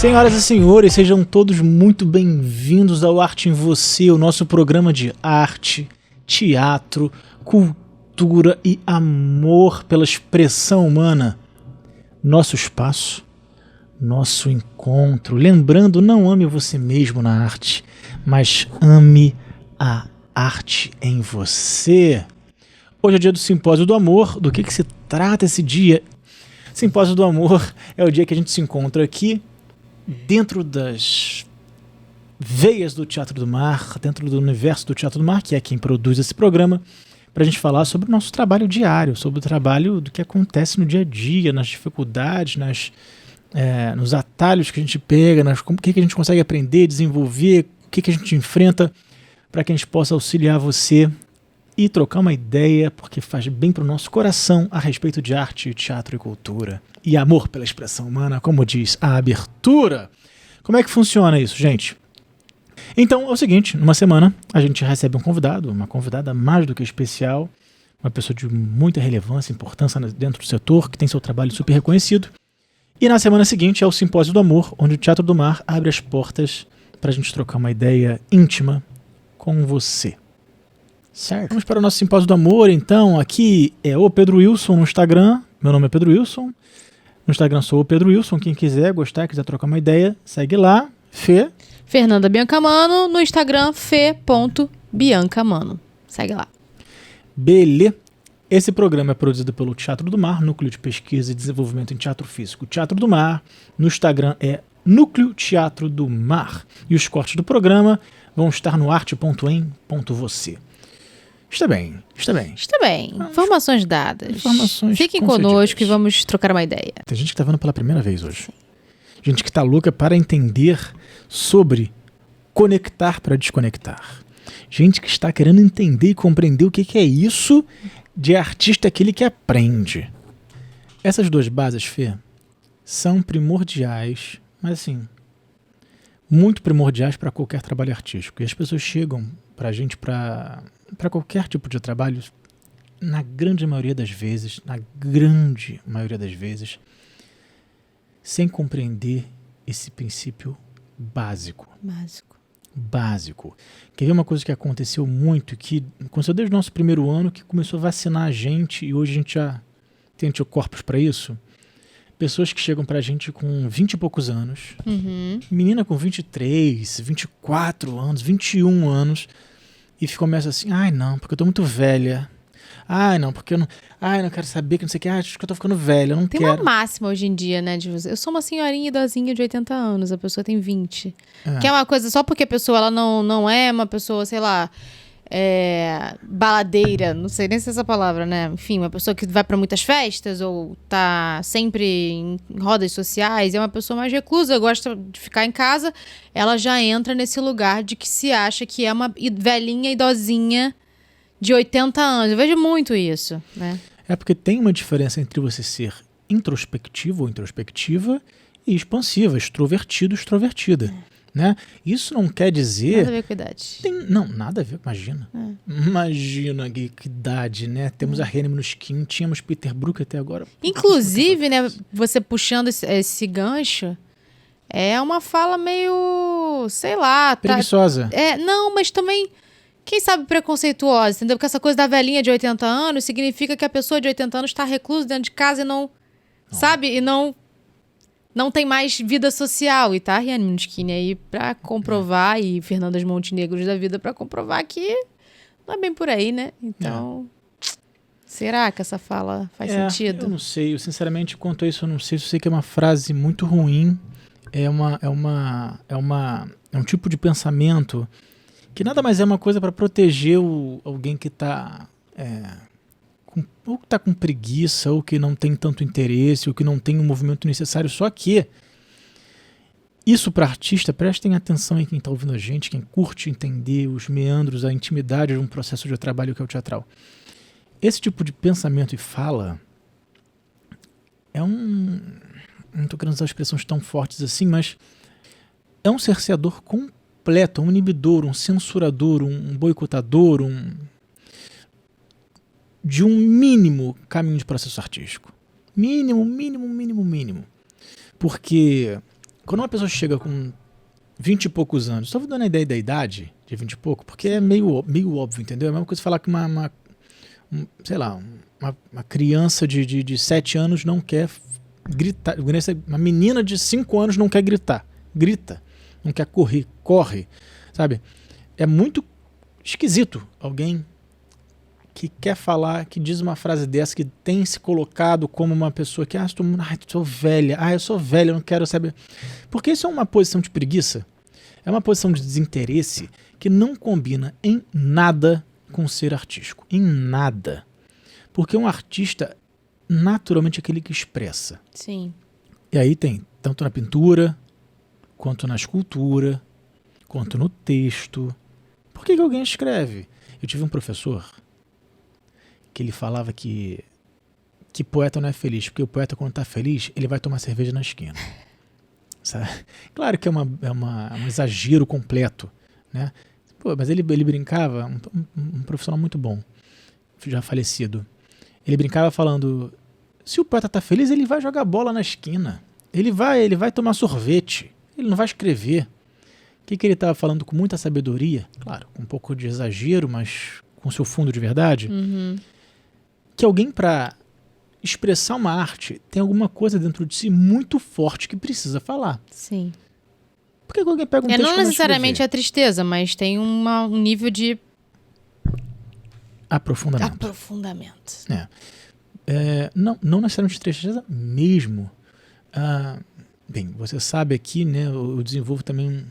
Senhoras e senhores, sejam todos muito bem-vindos ao Arte em Você, o nosso programa de arte, teatro, cultura e amor pela expressão humana. Nosso espaço, nosso encontro. Lembrando, não ame você mesmo na arte, mas ame a arte em você. Hoje é o dia do Simpósio do Amor. Do que se trata esse dia? Simpósio do Amor é o dia que a gente se encontra aqui dentro das veias do Teatro do Mar, dentro do universo do Teatro do Mar, que é quem produz esse programa, para a gente falar sobre o nosso trabalho diário, sobre o trabalho do que acontece no dia a dia, nas dificuldades, nos atalhos que a gente pega, o que a gente consegue aprender, desenvolver, o que a gente enfrenta, para que a gente possa auxiliar você e trocar uma ideia, porque faz bem para o nosso coração a respeito de arte, teatro e cultura. E amor pela expressão humana, como diz a abertura. Como é que funciona isso, gente? Então é o seguinte, numa semana a gente recebe um convidado, uma convidada mais do que especial, uma pessoa de muita relevância, importância dentro do setor, que tem seu trabalho super reconhecido. E na semana seguinte é o Simpósio do Amor, onde o Teatro do Mar abre as portas para a gente trocar uma ideia íntima com você. Certo. Vamos para o nosso Simpósio do Amor, então. Aqui é o Pedro Wilson no Instagram. Meu nome é Pedro Wilson. No Instagram sou o Pedro Wilson. Quem quiser gostar, quiser trocar uma ideia, segue lá. Fernanda Biancamano. No Instagram, fe.biancamano. Segue lá. Beleza. Esse programa é produzido pelo Teatro do Mar, Núcleo de Pesquisa e Desenvolvimento em Teatro Físico Teatro do Mar. No Instagram é Núcleo Teatro do Mar. E os cortes do programa vão estar no arte.em.você. Está bem. Informações dadas. Fiquem conosco e vamos trocar uma ideia. Tem gente que está vendo pela primeira vez hoje. Sim. Gente que está louca para entender sobre conectar para desconectar. Gente que está querendo entender e compreender o que é isso de artista, aquele que aprende. Essas duas bases, Fê, são primordiais, mas assim, muito primordiais para qualquer trabalho artístico. E as pessoas chegam para a gente para qualquer tipo de trabalho, na grande maioria das vezes, sem compreender esse princípio básico. Quer ver uma coisa que aconteceu muito, que aconteceu desde o nosso primeiro ano, que começou a vacinar a gente, e hoje a gente já tem anticorpos para isso. Pessoas que chegam pra gente com 20 e poucos anos, menina com 23, 24 anos, 21 anos, e começa assim, ai não, porque eu tô muito velha. Ai não, porque eu não quero saber, que não sei o que, acho que eu tô ficando velha, eu não quero. Tem uma máxima hoje em dia, né, eu sou uma senhorinha idosinha de 80 anos, a pessoa tem 20. Que é uma coisa, só porque a pessoa ela não é uma pessoa, sei lá, baladeira, não sei nem se é essa palavra, né? Enfim, uma pessoa que vai pra muitas festas ou tá sempre em rodas sociais, é uma pessoa mais reclusa, gosta de ficar em casa, ela já entra nesse lugar de que se acha que é uma velhinha idosinha de 80 anos. Eu vejo muito isso, né? É porque tem uma diferença entre você ser introspectivo ou introspectiva e expansiva, extrovertido, extrovertida. Né? Isso não quer dizer... Nada a ver com idade. Não, nada a ver, imagina. Imagina que idade, né? Temos a René Minuschkin, tínhamos Peter Brook até agora. Inclusive, né, você puxando esse gancho, é uma fala meio, sei lá... Preguiçosa. Não, mas também, quem sabe preconceituosa, entendeu? Porque essa coisa da velhinha de 80 anos significa que a pessoa de 80 anos está reclusa dentro de casa e não. Sabe? E não tem mais vida social. E tá a Riane Minuschkin aí pra comprovar, e Fernandas Montenegros da vida pra comprovar que não é bem por aí, né? Então, será que essa fala faz sentido? Eu não sei. Eu, sinceramente, quanto a isso, eu não sei. Eu sei que é uma frase muito ruim. É um tipo de pensamento que nada mais é uma coisa para proteger alguém que tá... ou que está com preguiça, ou que não tem tanto interesse, ou que não tem o movimento necessário. Só que isso para artista, prestem atenção em quem está ouvindo a gente, quem curte entender os meandros, a intimidade de um processo de trabalho que é o teatral. Esse tipo de pensamento e fala não estou querendo usar expressões tão fortes assim, mas é um cerceador completo, um inibidor, um censurador, um boicotador, de um mínimo caminho de processo artístico. Mínimo. Porque quando uma pessoa chega com 20 e poucos anos, só vou dando a ideia da idade de 20 e pouco, porque é meio óbvio, entendeu? É a mesma coisa falar que uma criança de 7 anos não quer gritar, uma menina de 5 anos não quer gritar, grita, não quer correr, corre, sabe? É muito esquisito alguém que quer falar, que diz uma frase dessa, que tem se colocado como uma pessoa que, sou velha, eu sou velha, eu não quero saber. Porque isso é uma posição de preguiça, é uma posição de desinteresse que não combina em nada com ser artístico, em nada. Porque um artista, naturalmente, é aquele que expressa. Sim. E aí tem, tanto na pintura, quanto na escultura, quanto no texto. Por que alguém escreve? Eu tive um professor que ele falava que poeta não é feliz, porque o poeta, quando está feliz, ele vai tomar cerveja na esquina. Sabe? Claro que é um exagero completo, né? Pô, mas ele brincava, um profissional muito bom, já falecido. Ele brincava falando, se o poeta está feliz, ele vai jogar bola na esquina. Ele vai tomar sorvete. Ele não vai escrever. O que ele estava falando com muita sabedoria, claro, com um pouco de exagero, mas com seu fundo de verdade, que alguém, para expressar uma arte, tem alguma coisa dentro de si muito forte que precisa falar. Sim. Por que alguém pega um texto não necessariamente a tristeza, mas tem um nível de aprofundamento. Não necessariamente tristeza mesmo. Bem, você sabe aqui, né, eu desenvolvo também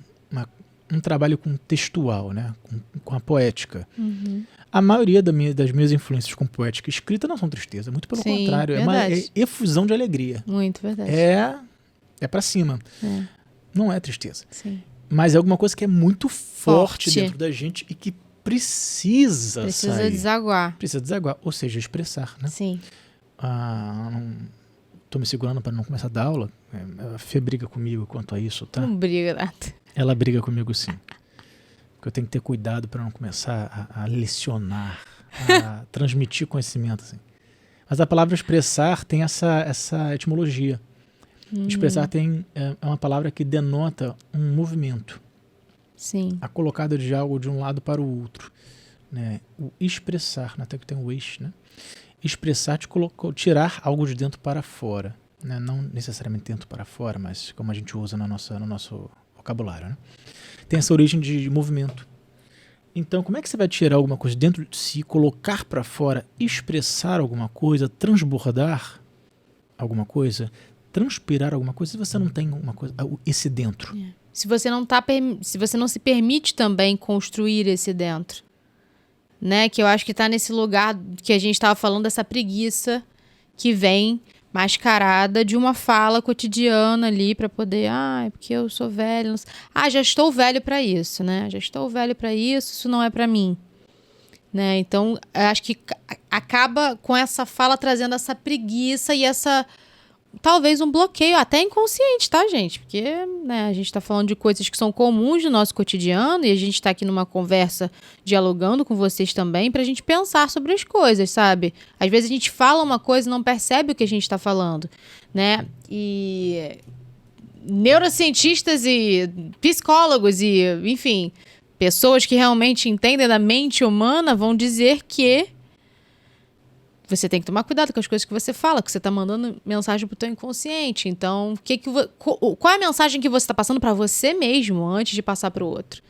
um trabalho com textual, né, com a poética. A maioria das minhas influências com poética escrita não são tristeza, muito pelo contrário, é uma efusão de alegria. Muito verdade. É pra cima. Não é tristeza. Sim. Mas é alguma coisa que é muito forte dentro da gente e que precisa sair. Desaguar. Precisa desaguar, ou seja, expressar, né? Sim. Tô me segurando para não começar a dar aula. A Fê briga comigo quanto a isso, tá? Não briga nada. Ela briga comigo, sim. Porque eu tenho que ter cuidado para não começar a lecionar, a transmitir conhecimento, assim. Mas a palavra expressar tem essa etimologia. Expressar é uma palavra que denota um movimento. Sim. A colocada de algo de um lado para o outro. Né? O expressar, até que tem o eixo, né? Expressar tirar algo de dentro para fora. Né? Não necessariamente dentro para fora, mas como a gente usa no nosso vocabulário. Né? Tem essa origem de movimento. Então, como é que você vai tirar alguma coisa dentro de si, colocar para fora, expressar alguma coisa, transbordar alguma coisa, transpirar alguma coisa, se você não tem alguma coisa, esse dentro? Se você não se permite também construir esse dentro, né? Que eu acho que tá nesse lugar que a gente estava falando, dessa preguiça que vem mascarada de uma fala cotidiana ali para poder, é porque eu sou velho, já estou velho para isso, né? Já estou velho para isso não é para mim, né? Então, eu acho que acaba com essa fala trazendo essa preguiça e talvez um bloqueio até inconsciente, tá, gente? Porque, né, a gente tá falando de coisas que são comuns no nosso cotidiano e a gente tá aqui numa conversa dialogando com vocês também pra gente pensar sobre as coisas, sabe? Às vezes a gente fala uma coisa e não percebe o que a gente tá falando, né? E neurocientistas e psicólogos e, enfim, pessoas que realmente entendem da mente humana vão dizer que você tem que tomar cuidado com as coisas que você fala, que você está mandando mensagem pro teu inconsciente. Então, qual é a mensagem que você está passando para você mesmo antes de passar para o outro?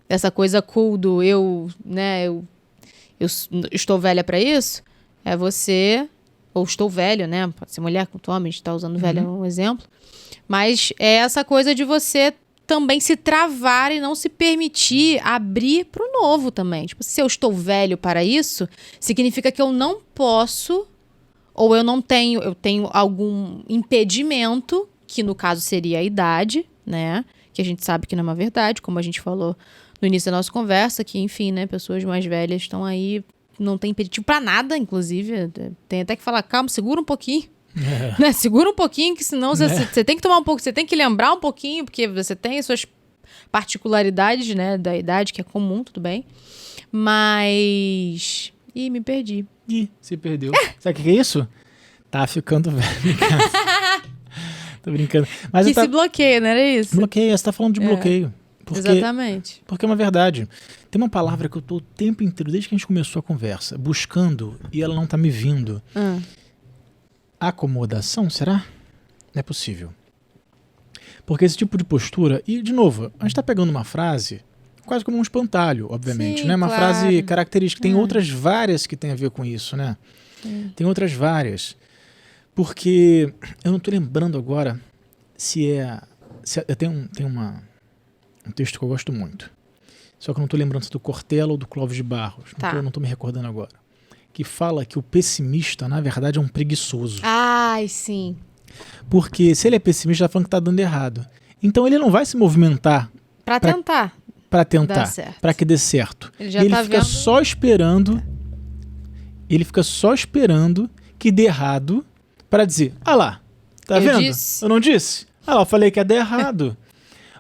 Essa coisa cool do eu estou velha para isso, é você, ou estou velho, né? Pode ser mulher com homem, a gente está usando velha como exemplo. Mas é essa coisa de você também se travar e não se permitir abrir para o novo também. Tipo, se eu estou velho para isso, significa que eu não posso, ou eu tenho algum impedimento, que no caso seria a idade, né? Que a gente sabe que não é uma verdade, como a gente falou no início da nossa conversa, que, enfim, né, pessoas mais velhas estão aí, não tem impeditivo para nada, inclusive. Tem até que falar, calma, segura um pouquinho. Né? Segura um pouquinho, que senão você tem que tomar um pouco, você tem que lembrar um pouquinho, porque você tem as suas particularidades, né, da idade, que é comum, tudo bem. Mas... me perdi. Se perdeu. Sabe o que é isso? Tá ficando velho. Tô brincando. Mas que se bloqueia, não era isso? Bloqueio, você tá falando de bloqueio. Exatamente. Porque é uma verdade. Tem uma palavra que eu tô o tempo inteiro, desde que a gente começou a conversa, buscando e ela não tá me vindo. Acomodação, será? Não é possível. Porque esse tipo de postura, e de novo, a gente tá pegando uma frase quase como um espantalho, obviamente, Sim, né? Uma claro. frase característica. Tem outras várias que tem a ver com isso, né? Tem outras várias. Porque eu não tô lembrando agora se é... Tem um texto que eu gosto muito. Só que eu não tô lembrando se é do Cortella ou do Clóvis de Barros. Não tô me recordando agora. Que fala que o pessimista, na verdade, é um preguiçoso. Ai, sim. Porque se ele é pessimista, ele tá falando que tá dando errado. Então ele não vai se movimentar Pra tentar. para tentar, Dá certo. para que dê certo. Ele já Ele tá fica vendo. só esperando. Ele fica só esperando que dê errado para dizer: "Ah lá, tá Eu vendo? disse." Eu não disse? Ah lá, eu falei que ia dar errado."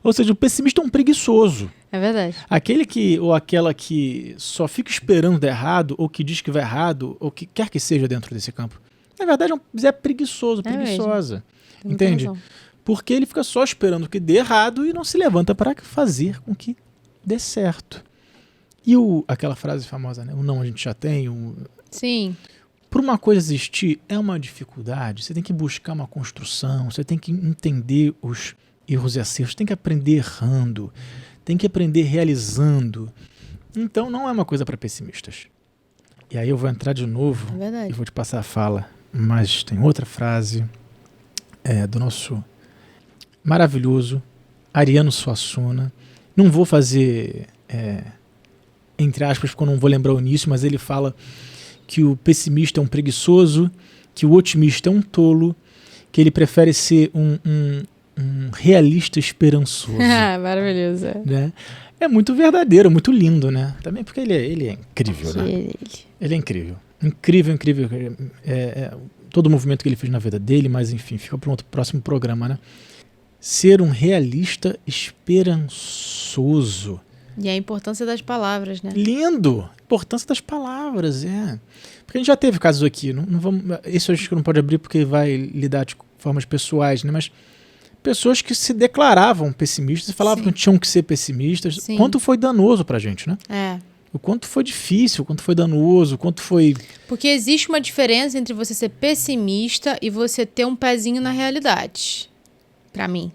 Ou seja, o pessimista é um preguiçoso. É verdade. Aquele que ou aquela que só fica esperando dar errado, ou que diz que vai errado, ou que quer que seja dentro desse campo, na verdade é preguiçoso, preguiçosa. Tem muita Entende? razão. Porque ele fica só esperando que dê errado e não se levanta para fazer com que dê certo. E aquela frase famosa, né? O não a gente já tem. Sim. Para uma coisa existir é uma dificuldade. Você tem que buscar uma construção, você tem que entender os erros e acertos, tem que aprender errando, tem que aprender realizando. Então não é uma coisa para pessimistas. E aí eu vou entrar de novo É verdade. e vou te passar a fala, mas tem outra frase do nosso maravilhoso Ariano Suassuna. Não vou fazer entre aspas, porque eu não vou lembrar o início, mas ele fala que o pessimista é um preguiçoso, que o otimista é um tolo, que ele prefere ser um realista esperançoso. Maravilhoso. Né? É muito verdadeiro, muito lindo, né? Também porque ele é incrível, né? Ele é incrível. Incrível, incrível. Todo o movimento que ele fez na vida dele, mas enfim, fica para um próximo programa, né? Ser um realista esperançoso. E a importância das palavras, né? Lindo! Importância das palavras, Porque a gente já teve casos aqui, não vamos, isso a gente não pode abrir porque vai lidar de formas pessoais, né? Mas pessoas que se declaravam pessimistas e falavam que tinham que ser pessimistas. Sim. Quanto foi danoso pra gente, né? O quanto foi difícil, o quanto foi danoso, o quanto foi... Porque existe uma diferença entre você ser pessimista e você ter um pezinho na realidade. Pra mim.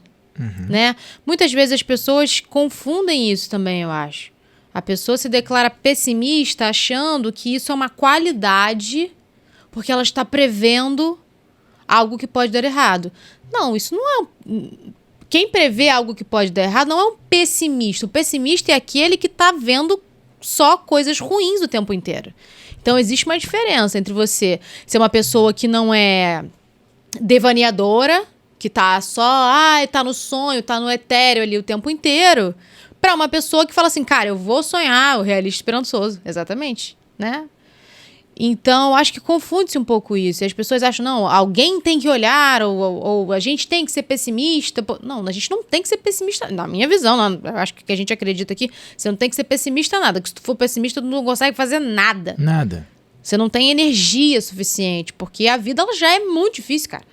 Né? Muitas vezes as pessoas confundem isso também, eu acho. A pessoa se declara pessimista achando que isso é uma qualidade porque ela está prevendo algo que pode dar errado. Não, isso não é... Quem prevê algo que pode dar errado não é um pessimista. O pessimista é aquele que está vendo só coisas ruins o tempo inteiro. Então existe uma diferença entre você ser uma pessoa que não é devaneadora, que tá só, tá no sonho, tá no etéreo ali o tempo inteiro, pra uma pessoa que fala assim, cara, eu vou sonhar, o realista esperançoso. Exatamente, né? Então, acho que confunde-se um pouco isso. E as pessoas acham, não, alguém tem que olhar, ou a gente tem que ser pessimista. Não, a gente não tem que ser pessimista. Na minha visão, eu acho que a gente acredita aqui, você não tem que ser pessimista nada. Que se tu for pessimista, tu não consegue fazer nada. Nada. Você não tem energia suficiente, porque a vida ela já é muito difícil, cara.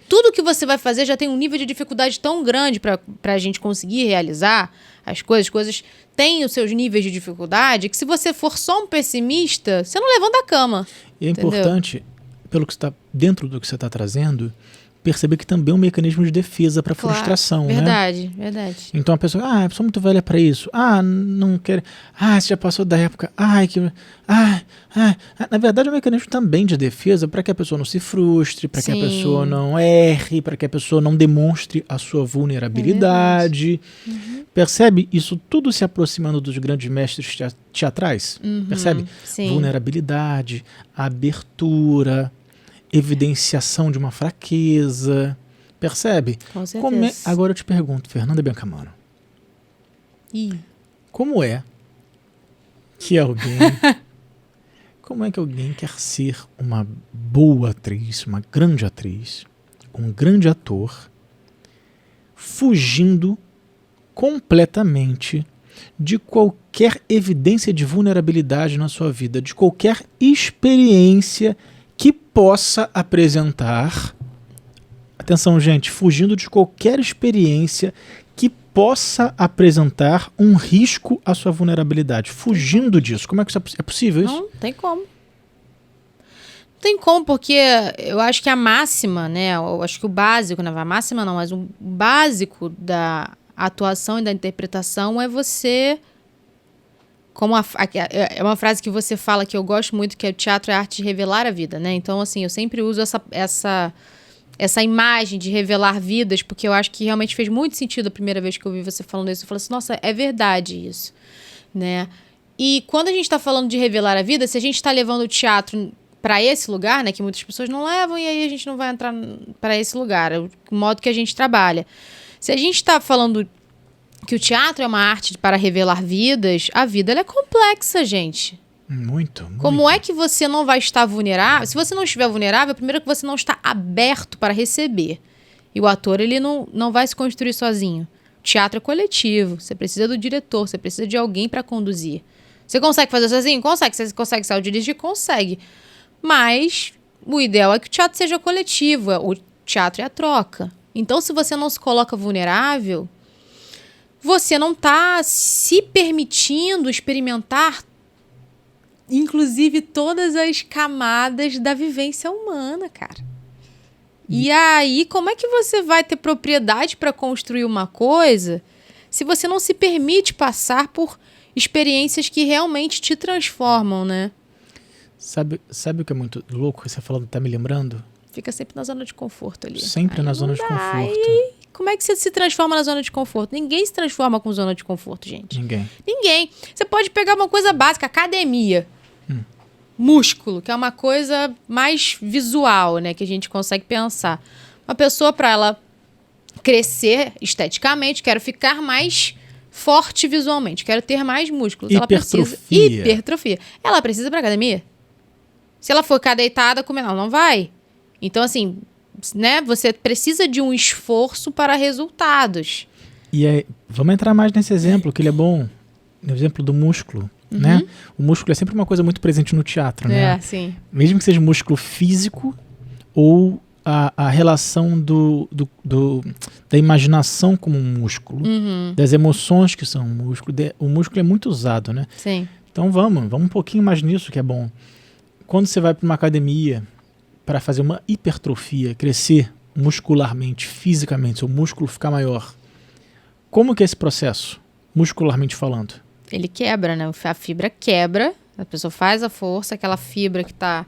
Tudo que você vai fazer já tem um nível de dificuldade tão grande pra gente conseguir realizar as coisas têm os seus níveis de dificuldade, que se você for só um pessimista, você não levanta a cama. E é entendeu? importante, pelo que está dentro do que você está trazendo, perceber que também é um mecanismo de defesa para frustração, verdade, né? Verdade. Então a pessoa, a pessoa é muito velha para isso. Não quer. Você já passou da época. Na verdade é um mecanismo também de defesa para que a pessoa não se frustre, para que a pessoa não erre, para que a pessoa não demonstre a sua vulnerabilidade. Percebe? Isso tudo se aproximando dos grandes mestres teatrais. Percebe? Sim. Vulnerabilidade, abertura, evidenciação de uma fraqueza. Percebe? Com certeza. Agora eu te pergunto, Fernanda Biancamano. Como é que alguém quer ser uma boa atriz, uma grande atriz, um grande ator, fugindo completamente de qualquer evidência de vulnerabilidade na sua vida, de qualquer experiência que possa apresentar Atenção, gente, fugindo de qualquer experiência que possa apresentar um risco à sua vulnerabilidade. Fugindo disso. Como é que isso é possível isso? Não tem como. Não tem como, porque eu acho que a máxima, né? Eu acho que o básico, não é a máxima não, mas o básico da atuação e da interpretação é você... é uma frase que você fala que eu gosto muito, que é o teatro é a arte de revelar a vida, né? Então, assim, eu sempre uso essa imagem de revelar vidas, porque eu acho que realmente fez muito sentido a primeira vez que eu vi você falando isso. Eu falei assim, nossa, é verdade isso, né? E quando a gente está falando de revelar a vida, se a gente está levando o teatro para esse lugar, né, que muitas pessoas não levam, e aí a gente não vai entrar para esse lugar, é o modo que a gente trabalha. Se a gente está falando que o teatro é uma arte para revelar vidas, a vida ela é complexa, gente. Muito. Como é que você não vai estar vulnerável? Se você não estiver vulnerável, primeiro que você não está aberto para receber. E o ator, ele não vai se construir sozinho. O teatro é coletivo. Você precisa do diretor, você precisa de alguém para conduzir. Você consegue fazer sozinho? Consegue. Você consegue ser o dirigir? Consegue. Mas o ideal é que o teatro seja coletivo. O teatro é a troca. Então, se você não se coloca vulnerável, você não está se permitindo experimentar, inclusive, todas as camadas da vivência humana, cara. E aí, como é que você vai ter propriedade para construir uma coisa se você não se permite passar por experiências que realmente te transformam, né? Sabe o que é muito louco que você falando, tá me lembrando? Fica sempre na zona de conforto ali. Sempre na zona de conforto. Aí, como é que você se transforma na zona de conforto? Ninguém se transforma com zona de conforto, gente. Ninguém. Você pode pegar uma coisa básica, academia. Músculo, que é uma coisa mais visual, né? Que a gente consegue pensar. Uma pessoa, para ela crescer esteticamente, quero ficar mais forte visualmente, quero ter mais músculos. Hipertrofia. Ela precisa ir pra academia? Se ela for ficar deitada, comendo, ela não vai. Então, assim, né? Você precisa de um esforço para resultados. E aí, vamos entrar mais nesse exemplo, que ele é bom. No exemplo do músculo, né? O músculo é sempre uma coisa muito presente no teatro, né? Sim. Mesmo que seja músculo físico ou a relação da imaginação como um músculo, das emoções que são um músculo. O músculo é muito usado, né? Sim. Então vamos um pouquinho mais nisso que é bom. Quando você vai para uma academia para fazer uma hipertrofia, crescer muscularmente, fisicamente, seu músculo ficar maior, como que é esse processo, muscularmente falando? Ele quebra, né? A fibra quebra, a pessoa faz a força, aquela fibra que tá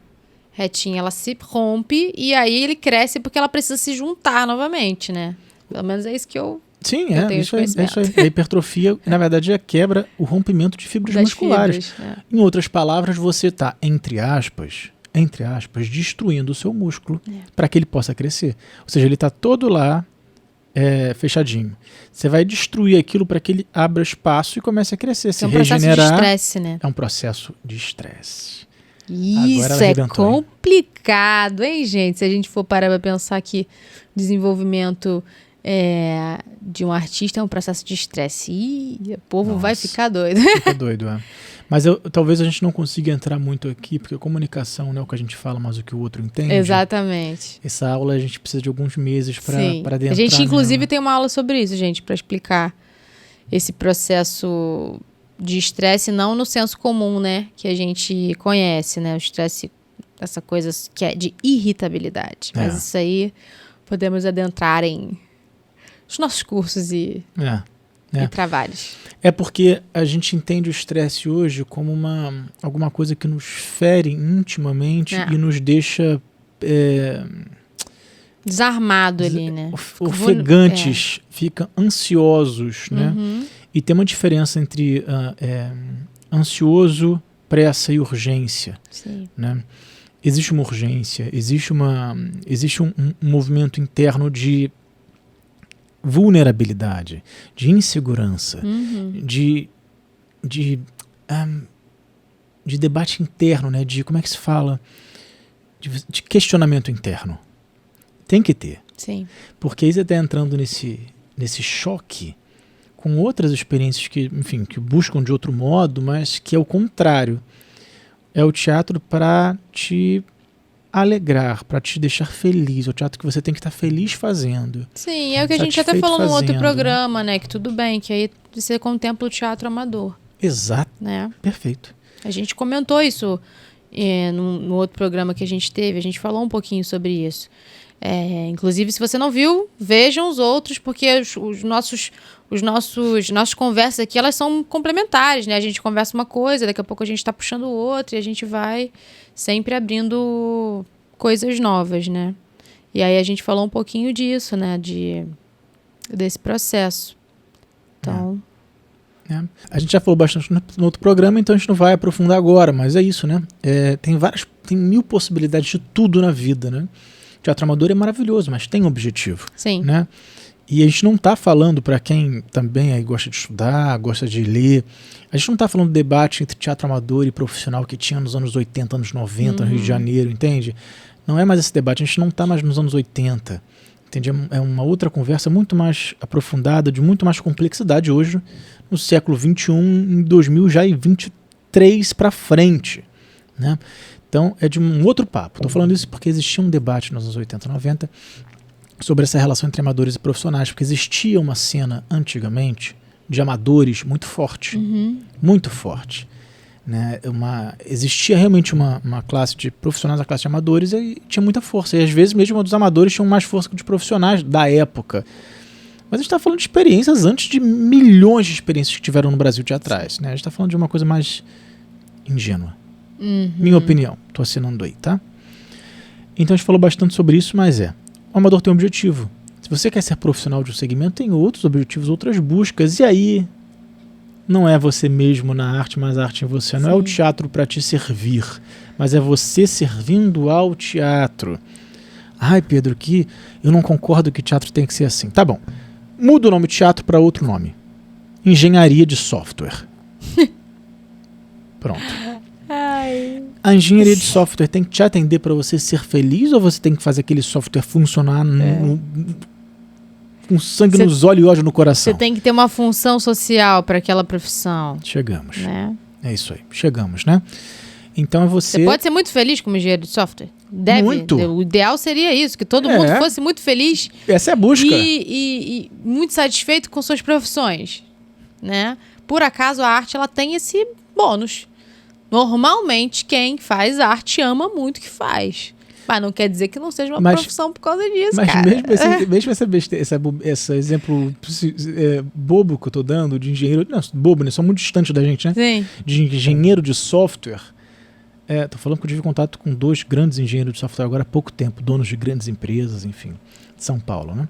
retinha, ela se rompe e aí ele cresce porque ela precisa se juntar novamente, né? Pelo menos é isso que eu tenho isso aí. A hipertrofia, na verdade, é quebra, o rompimento de fibras musculares. Em outras palavras, você está, entre aspas, destruindo o seu músculo para que ele possa crescer. Ou seja, ele está todo lá fechadinho. Você vai destruir aquilo para que ele abra espaço e comece a crescer, se regenerar. É um processo de estresse, né? É um processo de estresse. Isso é complicado, hein, gente? Se a gente for parar para pensar que desenvolvimento de um artista é um processo de estresse. Ih, o povo vai ficar doido. Fica doido, Mas talvez a gente não consiga entrar muito aqui, porque a comunicação não é o que a gente fala, mas o que o outro entende. Exatamente. Essa aula a gente precisa de alguns meses para adentrar. A gente, inclusive, tem uma aula sobre isso, gente, para explicar esse processo de estresse, não no senso comum, né, que a gente conhece, né, o estresse, essa coisa que é de irritabilidade. Mas isso aí podemos adentrar em os nossos cursos e trabalhos. É porque a gente entende o estresse hoje como alguma coisa que nos fere intimamente e nos deixa desarmado ali, né? Ofegantes, ficam ansiosos, né? E tem uma diferença entre ansioso, pressa e urgência. Sim. Né? Existe uma urgência, existe um movimento interno de vulnerabilidade, de insegurança, de debate interno, né? De como é que se fala? De questionamento interno. Tem que ter. Sim. Porque aí você está entrando nesse choque com outras experiências que buscam de outro modo, mas que é o contrário. É o teatro para te alegrar, para te deixar feliz, é o teatro que você tem que estar feliz fazendo. Sim, é o que a gente até falou no outro programa, né? Que tudo bem, que aí você contempla o teatro amador. Exato. Né? Perfeito. A gente comentou isso no outro programa que a gente teve, a gente falou um pouquinho sobre isso. Inclusive, se você não viu, vejam os outros, porque nossas conversas aqui, elas são complementares, né? A gente conversa uma coisa, daqui a pouco a gente está puxando outra e a gente vai sempre abrindo coisas novas, né? E aí a gente falou um pouquinho disso, né? Desse processo. Então... A gente já falou bastante no outro programa, então a gente não vai aprofundar agora, mas é isso, né? Tem 1000 possibilidades de tudo na vida, né? O teatro amador é maravilhoso, mas tem um objetivo. Sim. Né? E a gente não está falando, para quem também aí gosta de estudar, gosta de ler, a gente não está falando do debate entre teatro amador e profissional que tinha nos anos 80, anos 90, no Rio de Janeiro, entende? Não é mais esse debate, a gente não está mais nos anos 80. Entende? É uma outra conversa muito mais aprofundada, de muito mais complexidade hoje, no século XXI, em 2023 para frente. Né? Então é de um outro papo. Estou falando isso porque existia um debate nos anos 80 e 90 sobre essa relação entre amadores e profissionais, porque existia uma cena antigamente de amadores muito forte. Muito forte. Né? Existia realmente uma classe de profissionais, a classe de amadores, e tinha muita força. E às vezes mesmo dos amadores tinham mais força que os profissionais da época. Mas a gente está falando de experiências antes de milhões de experiências que tiveram no Brasil teatrais. Né? A gente está falando de uma coisa mais ingênua. Minha opinião. Estou assinando aí, tá? Então a gente falou bastante sobre isso, mas o amador tem um objetivo. Se você quer ser profissional de um segmento, tem outros objetivos, outras buscas. E aí... não é você mesmo na arte, mas a arte em você. Não é o teatro para te servir, mas é você servindo ao teatro. Ai, Pedro, que eu não concordo que teatro tem que ser assim. Tá bom. Muda o nome teatro para outro nome. Engenharia de software. Pronto. Ai. A engenharia de software tem que te atender para você ser feliz ou você tem que fazer aquele software funcionar com sangue nos olhos e ódio no coração? Você tem que ter uma função social para aquela profissão. Chegamos. Né? É isso aí. Chegamos, né? Então é você... Você pode ser muito feliz como engenheiro de software? Deve. Muito. O ideal seria isso, que todo mundo fosse muito feliz. Essa é a busca. E muito satisfeito com suas profissões. Né? Por acaso a arte ela tem esse bônus. Normalmente quem faz arte ama muito o que faz. Mas não quer dizer que não seja uma profissão por causa disso, mas cara. Mesmo esse exemplo bobo que eu tô dando de engenheiro... Não, bobo, né? Só muito distante da gente, né? Sim. De engenheiro de software. Tô falando que eu tive contato com 2 grandes engenheiros de software agora há pouco tempo, donos de grandes empresas, enfim, de São Paulo, né?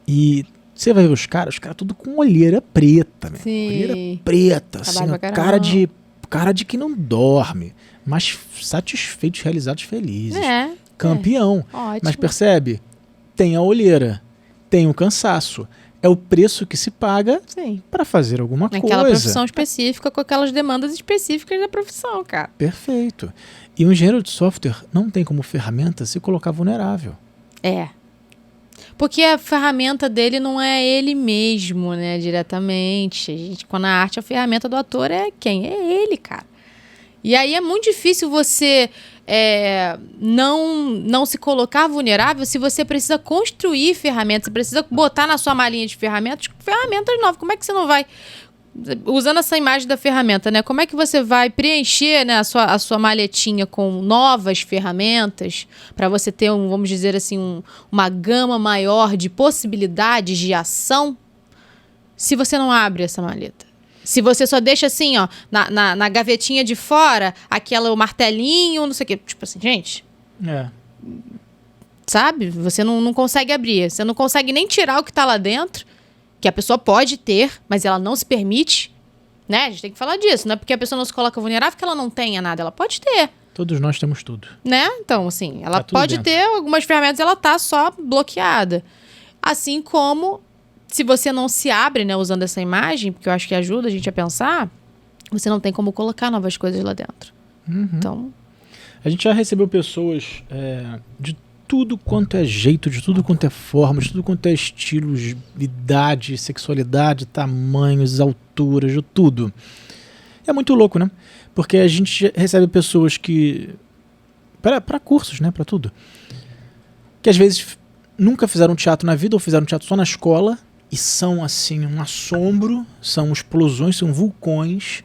E você vai ver os caras tudo com olheira preta, né? Sim. Olheira preta, assim, cara de que não dorme, mas satisfeitos, realizados, felizes. Campeão. Ótimo. Mas percebe? Tem a olheira, tem o cansaço. É o preço que se paga para fazer alguma coisa. Naquela profissão específica, com aquelas demandas específicas da profissão, cara. Perfeito. E o engenheiro de software não tem como ferramenta se colocar vulnerável. Porque a ferramenta dele não é ele mesmo, né, diretamente. Quando a arte, a ferramenta do ator é quem? É ele, cara. E aí é muito difícil você não se colocar vulnerável se você precisa construir ferramentas, você precisa botar na sua malinha de ferramentas novas. Como é que você não vai... Usando essa imagem da ferramenta, né? Como é que você vai preencher, né, a sua maletinha com novas ferramentas para você ter, vamos dizer assim, uma gama maior de possibilidades de ação se você não abre essa maleta? Se você só deixa assim, ó, na gavetinha de fora, o martelinho, não sei o quê. Tipo assim, gente... Sabe? Você não consegue abrir. Você não consegue nem tirar o que tá lá dentro, que a pessoa pode ter, mas ela não se permite. Né? A gente tem que falar disso. Não é porque a pessoa não se coloca vulnerável que ela não tenha nada. Ela pode ter. Todos nós temos tudo. Né? Então, assim, ela pode dentro. ter algumas ferramentas e ela tá só bloqueada. Assim como... Se você não se abre, né, usando essa imagem, porque eu acho que ajuda a gente a pensar, você não tem como colocar novas coisas lá dentro. Então... A gente já recebeu pessoas de tudo quanto é jeito, de tudo quanto é forma, de tudo quanto é estilo, idade, sexualidade, tamanhos, alturas, de tudo. É muito louco, né? Porque a gente recebe pessoas que para cursos, né, para tudo. Que às vezes nunca fizeram teatro na vida ou fizeram teatro só na escola e são assim um assombro, são explosões, são vulcões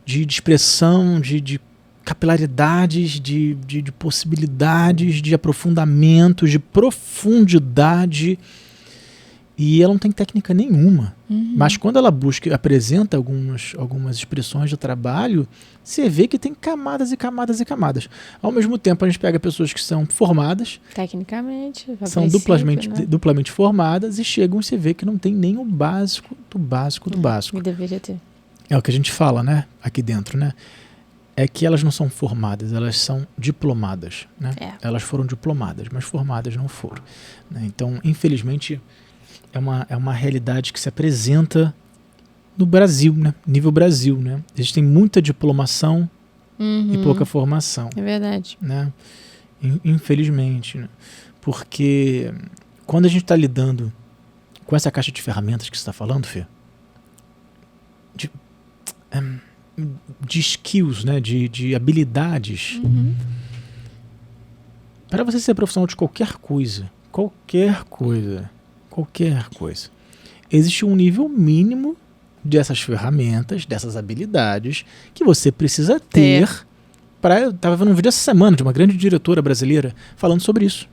de expressão, de capilaridades, de possibilidades, de aprofundamentos, de profundidade. E ela não tem técnica nenhuma. Mas quando ela busca e apresenta algumas expressões do trabalho, você vê que tem camadas e camadas e camadas. Ao mesmo tempo, a gente pega pessoas que são formadas, tecnicamente, são duplamente formadas, e chegam e você vê que não tem nem o básico do básico do básico. E deveria ter. É o que a gente fala, né? Aqui dentro, né? É que elas não são formadas, elas são diplomadas, né? Elas foram diplomadas, mas formadas não foram, né? Então, infelizmente, é uma realidade que se apresenta no Brasil, né? Nível Brasil, né? Existem muita diplomação e pouca formação. É verdade. Né? Infelizmente, né? Porque quando a gente está lidando com essa caixa de ferramentas que você está falando, Fê, de skills, né? de habilidades, para você ser profissional de qualquer coisa, existe um nível mínimo dessas ferramentas, dessas habilidades que você precisa ter. Eu estava vendo um vídeo essa semana de uma grande diretora brasileira falando sobre isso.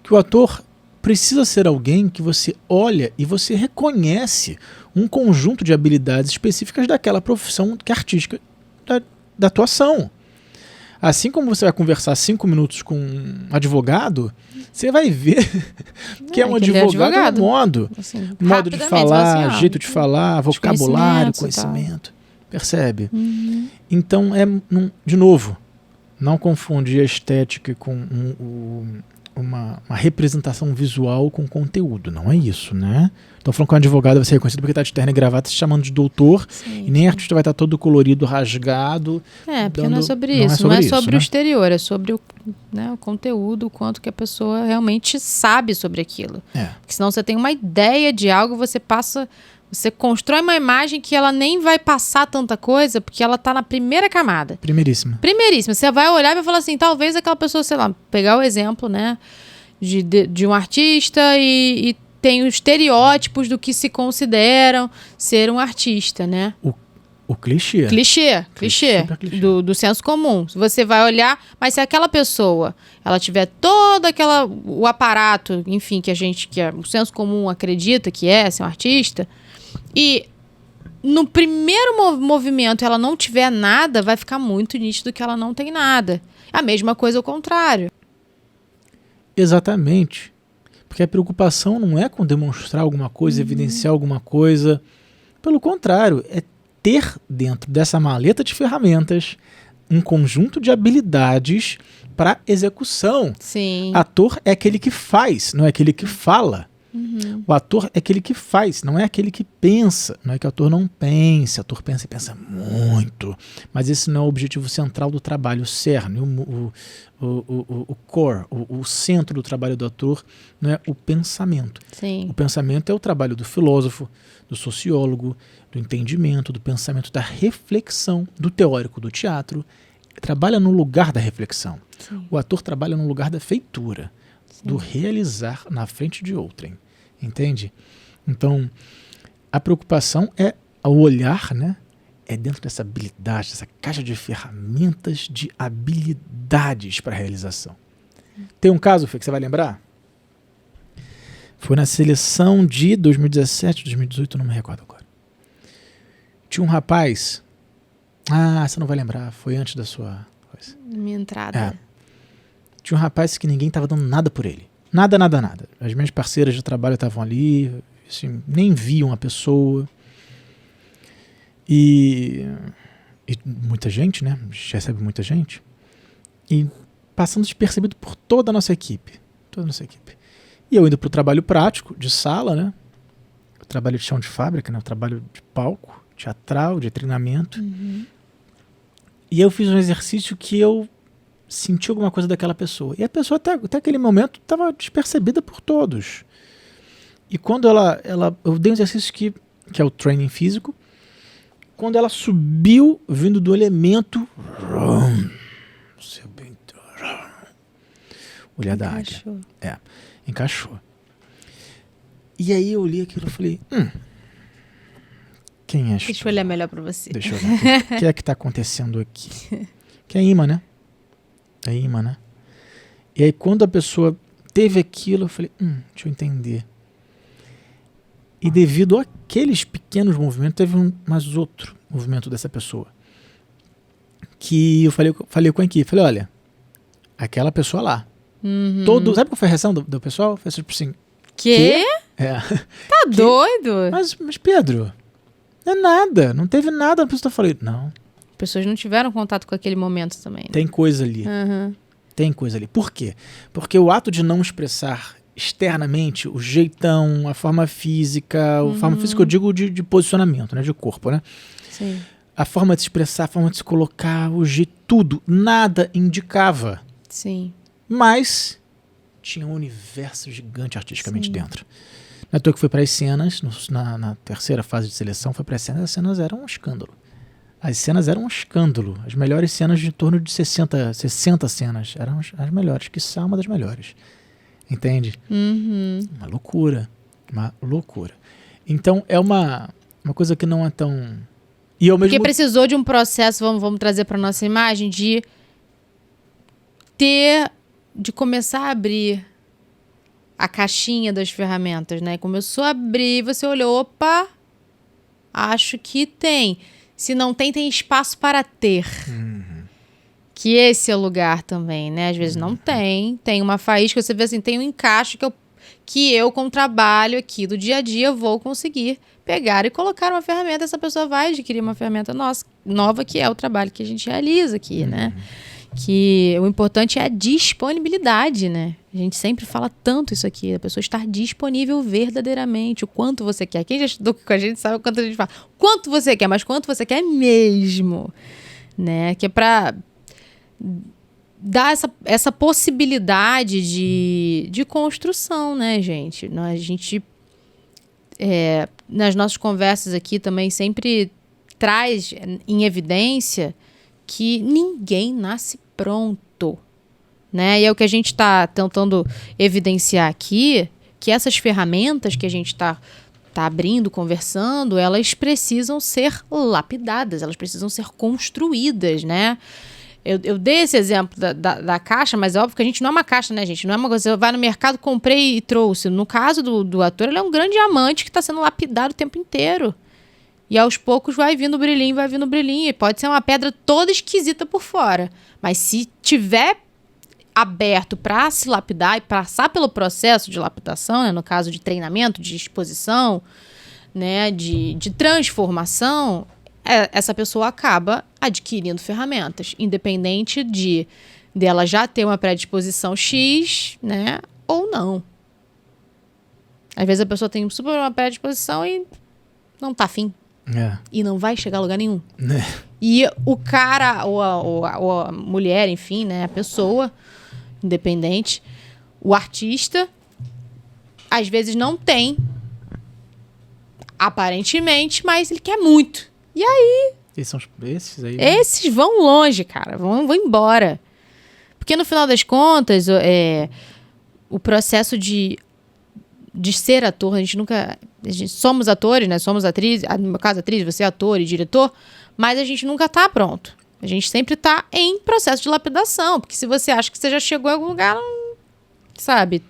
Que o ator precisa ser alguém que você olha e você reconhece um conjunto de habilidades específicas daquela profissão que é artística da atuação. Assim como você vai conversar 5 minutos com um advogado, você vai ver que é um advogado no modo. Assim, modo de falar, assim, jeito de falar, vocabulário, conhecimento. Percebe? Então, de novo, não confundir a estética com uma representação visual com conteúdo. Não é isso, né? Então, falando que um advogado vai ser reconhecido porque está de terno e gravata se chamando de doutor, e nem artista vai estar todo colorido, rasgado. Porque não é sobre isso. Não é sobre o exterior, é sobre o conteúdo, o quanto que a pessoa realmente sabe sobre aquilo. Porque senão você tem uma ideia de algo, você constrói uma imagem que ela nem vai passar tanta coisa, porque ela tá na primeira camada. Primeiríssima. Você vai olhar e vai falar assim, talvez aquela pessoa, sei lá, pegar o exemplo, né, de um artista e tem os estereótipos do que se consideram ser um artista, né? O clichê. Clichê. Do senso comum. Você vai olhar, mas se aquela pessoa, ela tiver todo o aparato, enfim, que o senso comum acredita que é ser um artista, e no primeiro movimento ela não tiver nada, vai ficar muito nítido que ela não tem nada. A mesma coisa ao contrário. Exatamente. Porque a preocupação não é com demonstrar alguma coisa, evidenciar alguma coisa. Pelo contrário, é ter dentro dessa maleta de ferramentas um conjunto de habilidades para execução. Sim. Ator é aquele que faz, não é aquele que fala. O ator é aquele que faz, não é aquele que pensa. Não é que o ator não pense, o ator pensa e pensa muito. Mas esse não é o objetivo central do trabalho, o cerne, o core, o centro do trabalho do ator, não é o pensamento. Sim. O pensamento é o trabalho do filósofo, do sociólogo, do entendimento, do pensamento, da reflexão, do teórico do teatro. Trabalha no lugar da reflexão. Sim. O ator trabalha no lugar da feitura, do realizar na frente de outrem. Entende? Então, a preocupação é o olhar, né? É dentro dessa habilidade, dessa caixa de ferramentas de habilidades para realização. Tem um caso, Fê, que você vai lembrar? Foi na seleção de 2017, 2018, não me recordo agora. Tinha um rapaz... você não vai lembrar, foi antes da sua coisa. Minha entrada. Tinha um rapaz que ninguém estava dando nada por ele. Nada. As minhas parceiras de trabalho estavam ali, assim, nem viam a pessoa. E muita gente, né? A gente recebe muita gente. E passando despercebido por toda a nossa equipe. E eu indo para o trabalho prático, de sala, né? O trabalho de chão de fábrica, né? O trabalho de palco, teatral, de treinamento. E eu fiz um exercício que eu senti alguma coisa daquela pessoa. E a pessoa até aquele momento estava despercebida por todos. E quando eu dei um exercício que é o training físico, quando ela subiu vindo do elemento, Olhar da águia. Encaixou. E aí eu li aquilo e falei, quem és tu? Deixa eu olhar melhor pra você. Deixa eu olhar. O que é que tá acontecendo aqui? Que é imã, né? É imã, né? E aí quando a pessoa teve aquilo, eu falei, deixa eu entender. E devido àqueles pequenos movimentos, teve mais outro movimento dessa pessoa. Que eu falei com a equipe, falei, olha, aquela pessoa lá. Sabe qual foi a reação do pessoal? Foi tipo assim, Quê? Tá doido? Mas Pedro, não é nada, não teve nada. A pessoa falou, não. As pessoas não tiveram contato com aquele momento também, né? Tem coisa ali. Tem coisa ali. Por quê? Porque o ato de não expressar externamente o jeitão, a forma física, a forma física eu digo de posicionamento, né, de corpo, né? Sim. A forma de se expressar, a forma de se colocar, o jeito, tudo, nada indicava. Sim. Mas tinha um universo gigante artisticamente dentro. Não é à toa que foi para as cenas, na terceira fase de seleção, foi para as cenas eram um escândalo. As cenas eram um escândalo. As melhores cenas de torno de 60 cenas eram as melhores, quiçá uma das melhores. Entende? Uma loucura. Então é uma coisa que não é tão... E ao mesmo... Porque precisou de um processo, vamos trazer para nossa imagem, de começar a abrir a caixinha das ferramentas, né? Começou a abrir, você olhou, opa, acho que tem. Se não tem, tem espaço para ter. Que esse é o lugar também, né? Às vezes não tem uma faísca, você vê assim, tem um encaixe que eu com o trabalho aqui do dia a dia vou conseguir pegar e colocar uma ferramenta, essa pessoa vai adquirir uma ferramenta nova, que é o trabalho que a gente realiza aqui, né? Que o importante é a disponibilidade, né? A gente sempre fala tanto isso aqui, a pessoa estar disponível verdadeiramente, o quanto você quer. Quem já estudou com a gente sabe o quanto a gente fala. Quanto você quer, mas quanto você quer mesmo, né? Que é para dar essa possibilidade de construção, né, gente? A gente, nas nossas conversas aqui também sempre traz em evidência que ninguém nasce pronto, né? E é o que a gente está tentando evidenciar aqui, que essas ferramentas que a gente está abrindo, conversando, elas precisam ser lapidadas, elas precisam ser construídas, né? Eu dei esse exemplo da caixa, mas é óbvio que a gente não é uma caixa, né, gente? Não é uma coisa, você vai no mercado, comprei e trouxe. No caso do ator, ele é um grande diamante que está sendo lapidado o tempo inteiro. E aos poucos vai vindo brilhinho. E pode ser uma pedra toda esquisita por fora. Mas se tiver aberto para se lapidar e passar pelo processo de lapidação, né, no caso de treinamento, de exposição, né, de transformação, essa pessoa acaba adquirindo ferramentas, independente dela já ter uma predisposição X, né, ou não. Às vezes a pessoa tem super uma predisposição e não tá afim. E não vai chegar a lugar nenhum. E o cara, ou a mulher, enfim, né, a pessoa, independente, o artista, às vezes não tem, aparentemente, mas ele quer muito. E aí? Esses aí? Esses vão longe, cara, vão embora. Porque no final das contas, o processo de ser ator, a gente somos atores, né? Somos atrizes, no meu caso atriz, você é ator e diretor, mas a gente nunca tá pronto. A gente sempre tá em processo de lapidação, porque se você acha que você já chegou em algum lugar, não sabe?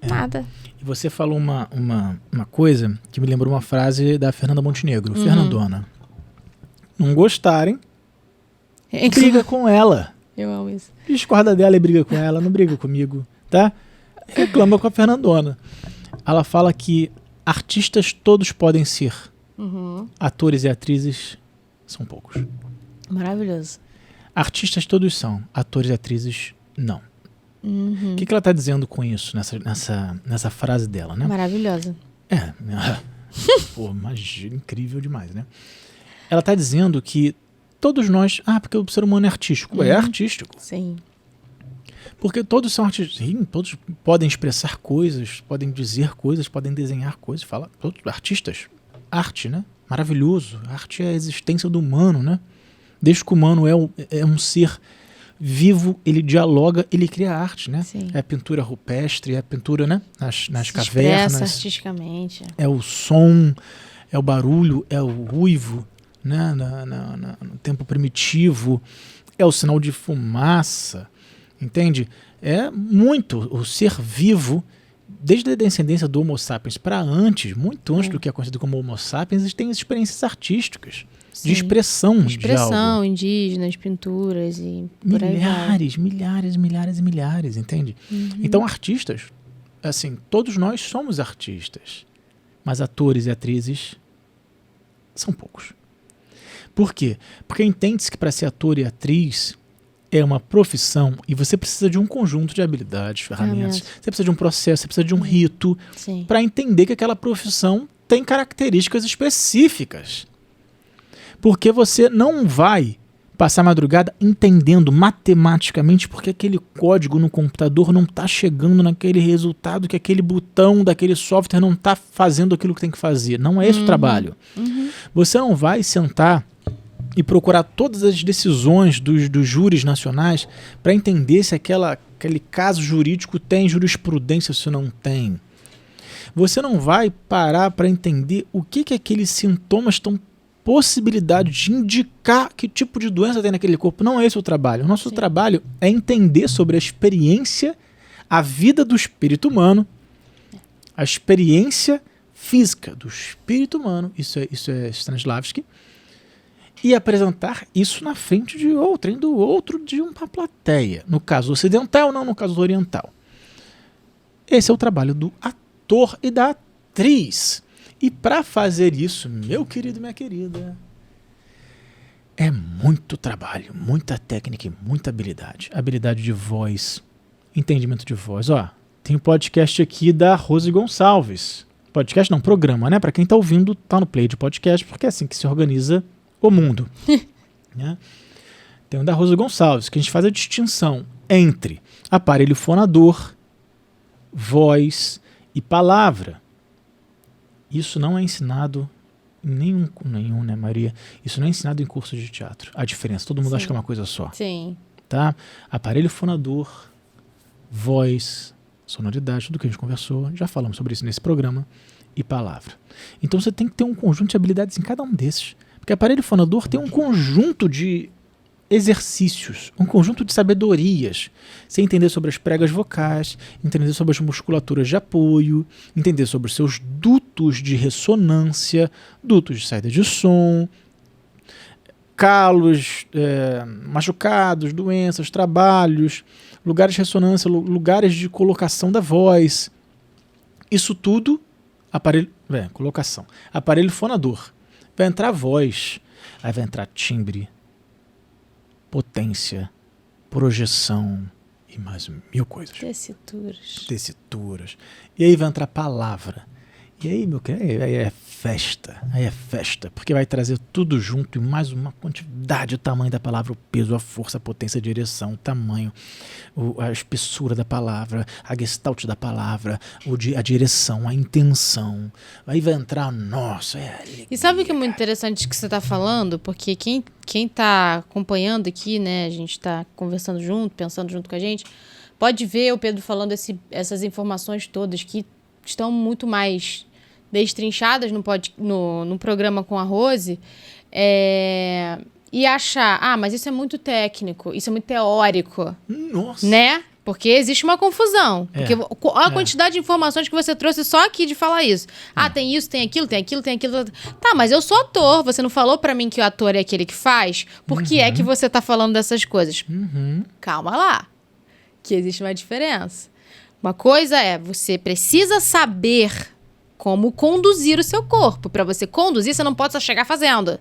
Nada. E você falou uma coisa que me lembrou uma frase da Fernanda Montenegro, Fernandona. Não gostarem, briga com ela. Eu amo isso. Discorda dela e briga com ela, não briga comigo, tá? Reclama com a Fernandona. Ela fala que artistas todos podem ser. Atores e atrizes são poucos. Maravilhoso. Artistas todos são. Atores e atrizes, não. O que ela está dizendo com isso, nessa frase dela, né? Maravilhosa. Pô, magia, incrível demais, né? Ela está dizendo que todos nós... porque o ser humano é artístico. É artístico. Sim. Porque todos são artistas. Sim, todos podem expressar coisas, podem dizer coisas, podem desenhar coisas. Todos artistas. Arte, né? Maravilhoso. Arte é a existência do humano, né? Desde que o humano é um ser vivo, ele dialoga, ele cria arte, né? Sim. É a pintura rupestre, é a pintura, né? nas Se cavernas. expressa artisticamente. É o som, é o barulho, é o ruivo, né? No tempo primitivo, é o sinal de fumaça, entende? É muito o ser vivo, desde a descendência do Homo sapiens para antes, muito antes do que é conhecido como Homo sapiens, eles têm experiências artísticas, Sim. de expressão de algo. Indígenas, pinturas e por aí vai. milhares, entende? Então, artistas, assim, todos nós somos artistas, mas atores e atrizes são poucos. Por quê? Porque entende-se que para ser ator e atriz é uma profissão e você precisa de um conjunto de habilidades, ferramentas, você precisa de um processo, você precisa de um rito para entender que aquela profissão tem características específicas. Porque você não vai passar a madrugada entendendo matematicamente porque aquele código no computador não está chegando naquele resultado, que aquele botão daquele software não está fazendo aquilo que tem que fazer. Não é esse o trabalho. Você não vai sentar e procurar todas as decisões dos júris nacionais para entender se aquele caso jurídico tem jurisprudência ou se não tem. Você não vai parar para entender o que aqueles sintomas estão possibilidade de indicar que tipo de doença tem naquele corpo. Não é esse o trabalho. O nosso trabalho é entender sobre a experiência, a vida do espírito humano, a experiência física do espírito humano, isso é Stanislavski, e apresentar isso na frente de outrem, do outro de uma plateia. No caso ocidental, não no caso oriental. Esse é o trabalho do ator e da atriz. E para fazer isso, meu querido, minha querida, é muito trabalho, muita técnica e muita habilidade. Habilidade de voz, entendimento de voz. Ó, tem um podcast aqui da Rose Gonçalves. Podcast não, programa, né? Para quem tá ouvindo, tá no play de podcast, porque é assim que se organiza o mundo. Né? Tem um da Rose Gonçalves, que a gente faz a distinção entre aparelho fonador, voz e palavra. Isso não é ensinado em nenhum, né, Maria? Isso não é ensinado em curso de teatro. A diferença, todo mundo acha que é uma coisa só. Sim. Tá? Aparelho fonador, voz, sonoridade, tudo que a gente conversou, já falamos sobre isso nesse programa, e palavra. Então você tem que ter um conjunto de habilidades em cada um desses. Porque aparelho fonador tem um conjunto de exercícios, um conjunto de sabedorias. Você entender sobre as pregas vocais, entender sobre as musculaturas de apoio, entender sobre os seus dutos de ressonância, dutos de saída de som, calos, machucados, doenças, trabalhos, lugares de ressonância, lugares de colocação da voz. Isso tudo, colocação. Aparelho fonador. Vai entrar voz, aí vai entrar timbre, potência, projeção e mais 1000 coisas. Tessituras. E aí vai entrar palavra. E aí, meu querido, aí é festa, porque vai trazer tudo junto e mais uma quantidade, o tamanho da palavra, o peso, a força, a potência, a direção, o tamanho, a espessura da palavra, a gestalt da palavra, a direção, a intenção. Aí vai entrar, nossa, E sabe o que é muito interessante que você está falando? Porque quem está acompanhando aqui, né, a gente está conversando junto, pensando junto com a gente, pode ver o Pedro falando essas informações todas que estão muito mais destrinchadas no programa com a Rose, e achar, mas isso é muito técnico, isso é muito teórico. Nossa. Né? Porque existe uma confusão. Porque a quantidade de informações que você trouxe só aqui de falar isso. Tem isso, tem aquilo. Tá, mas eu sou ator. Você não falou pra mim que o ator é aquele que faz? Por que é que você tá falando dessas coisas? Calma lá. Que existe uma diferença. Uma coisa é, você precisa saber como conduzir o seu corpo. Para você conduzir, você não pode só chegar fazendo.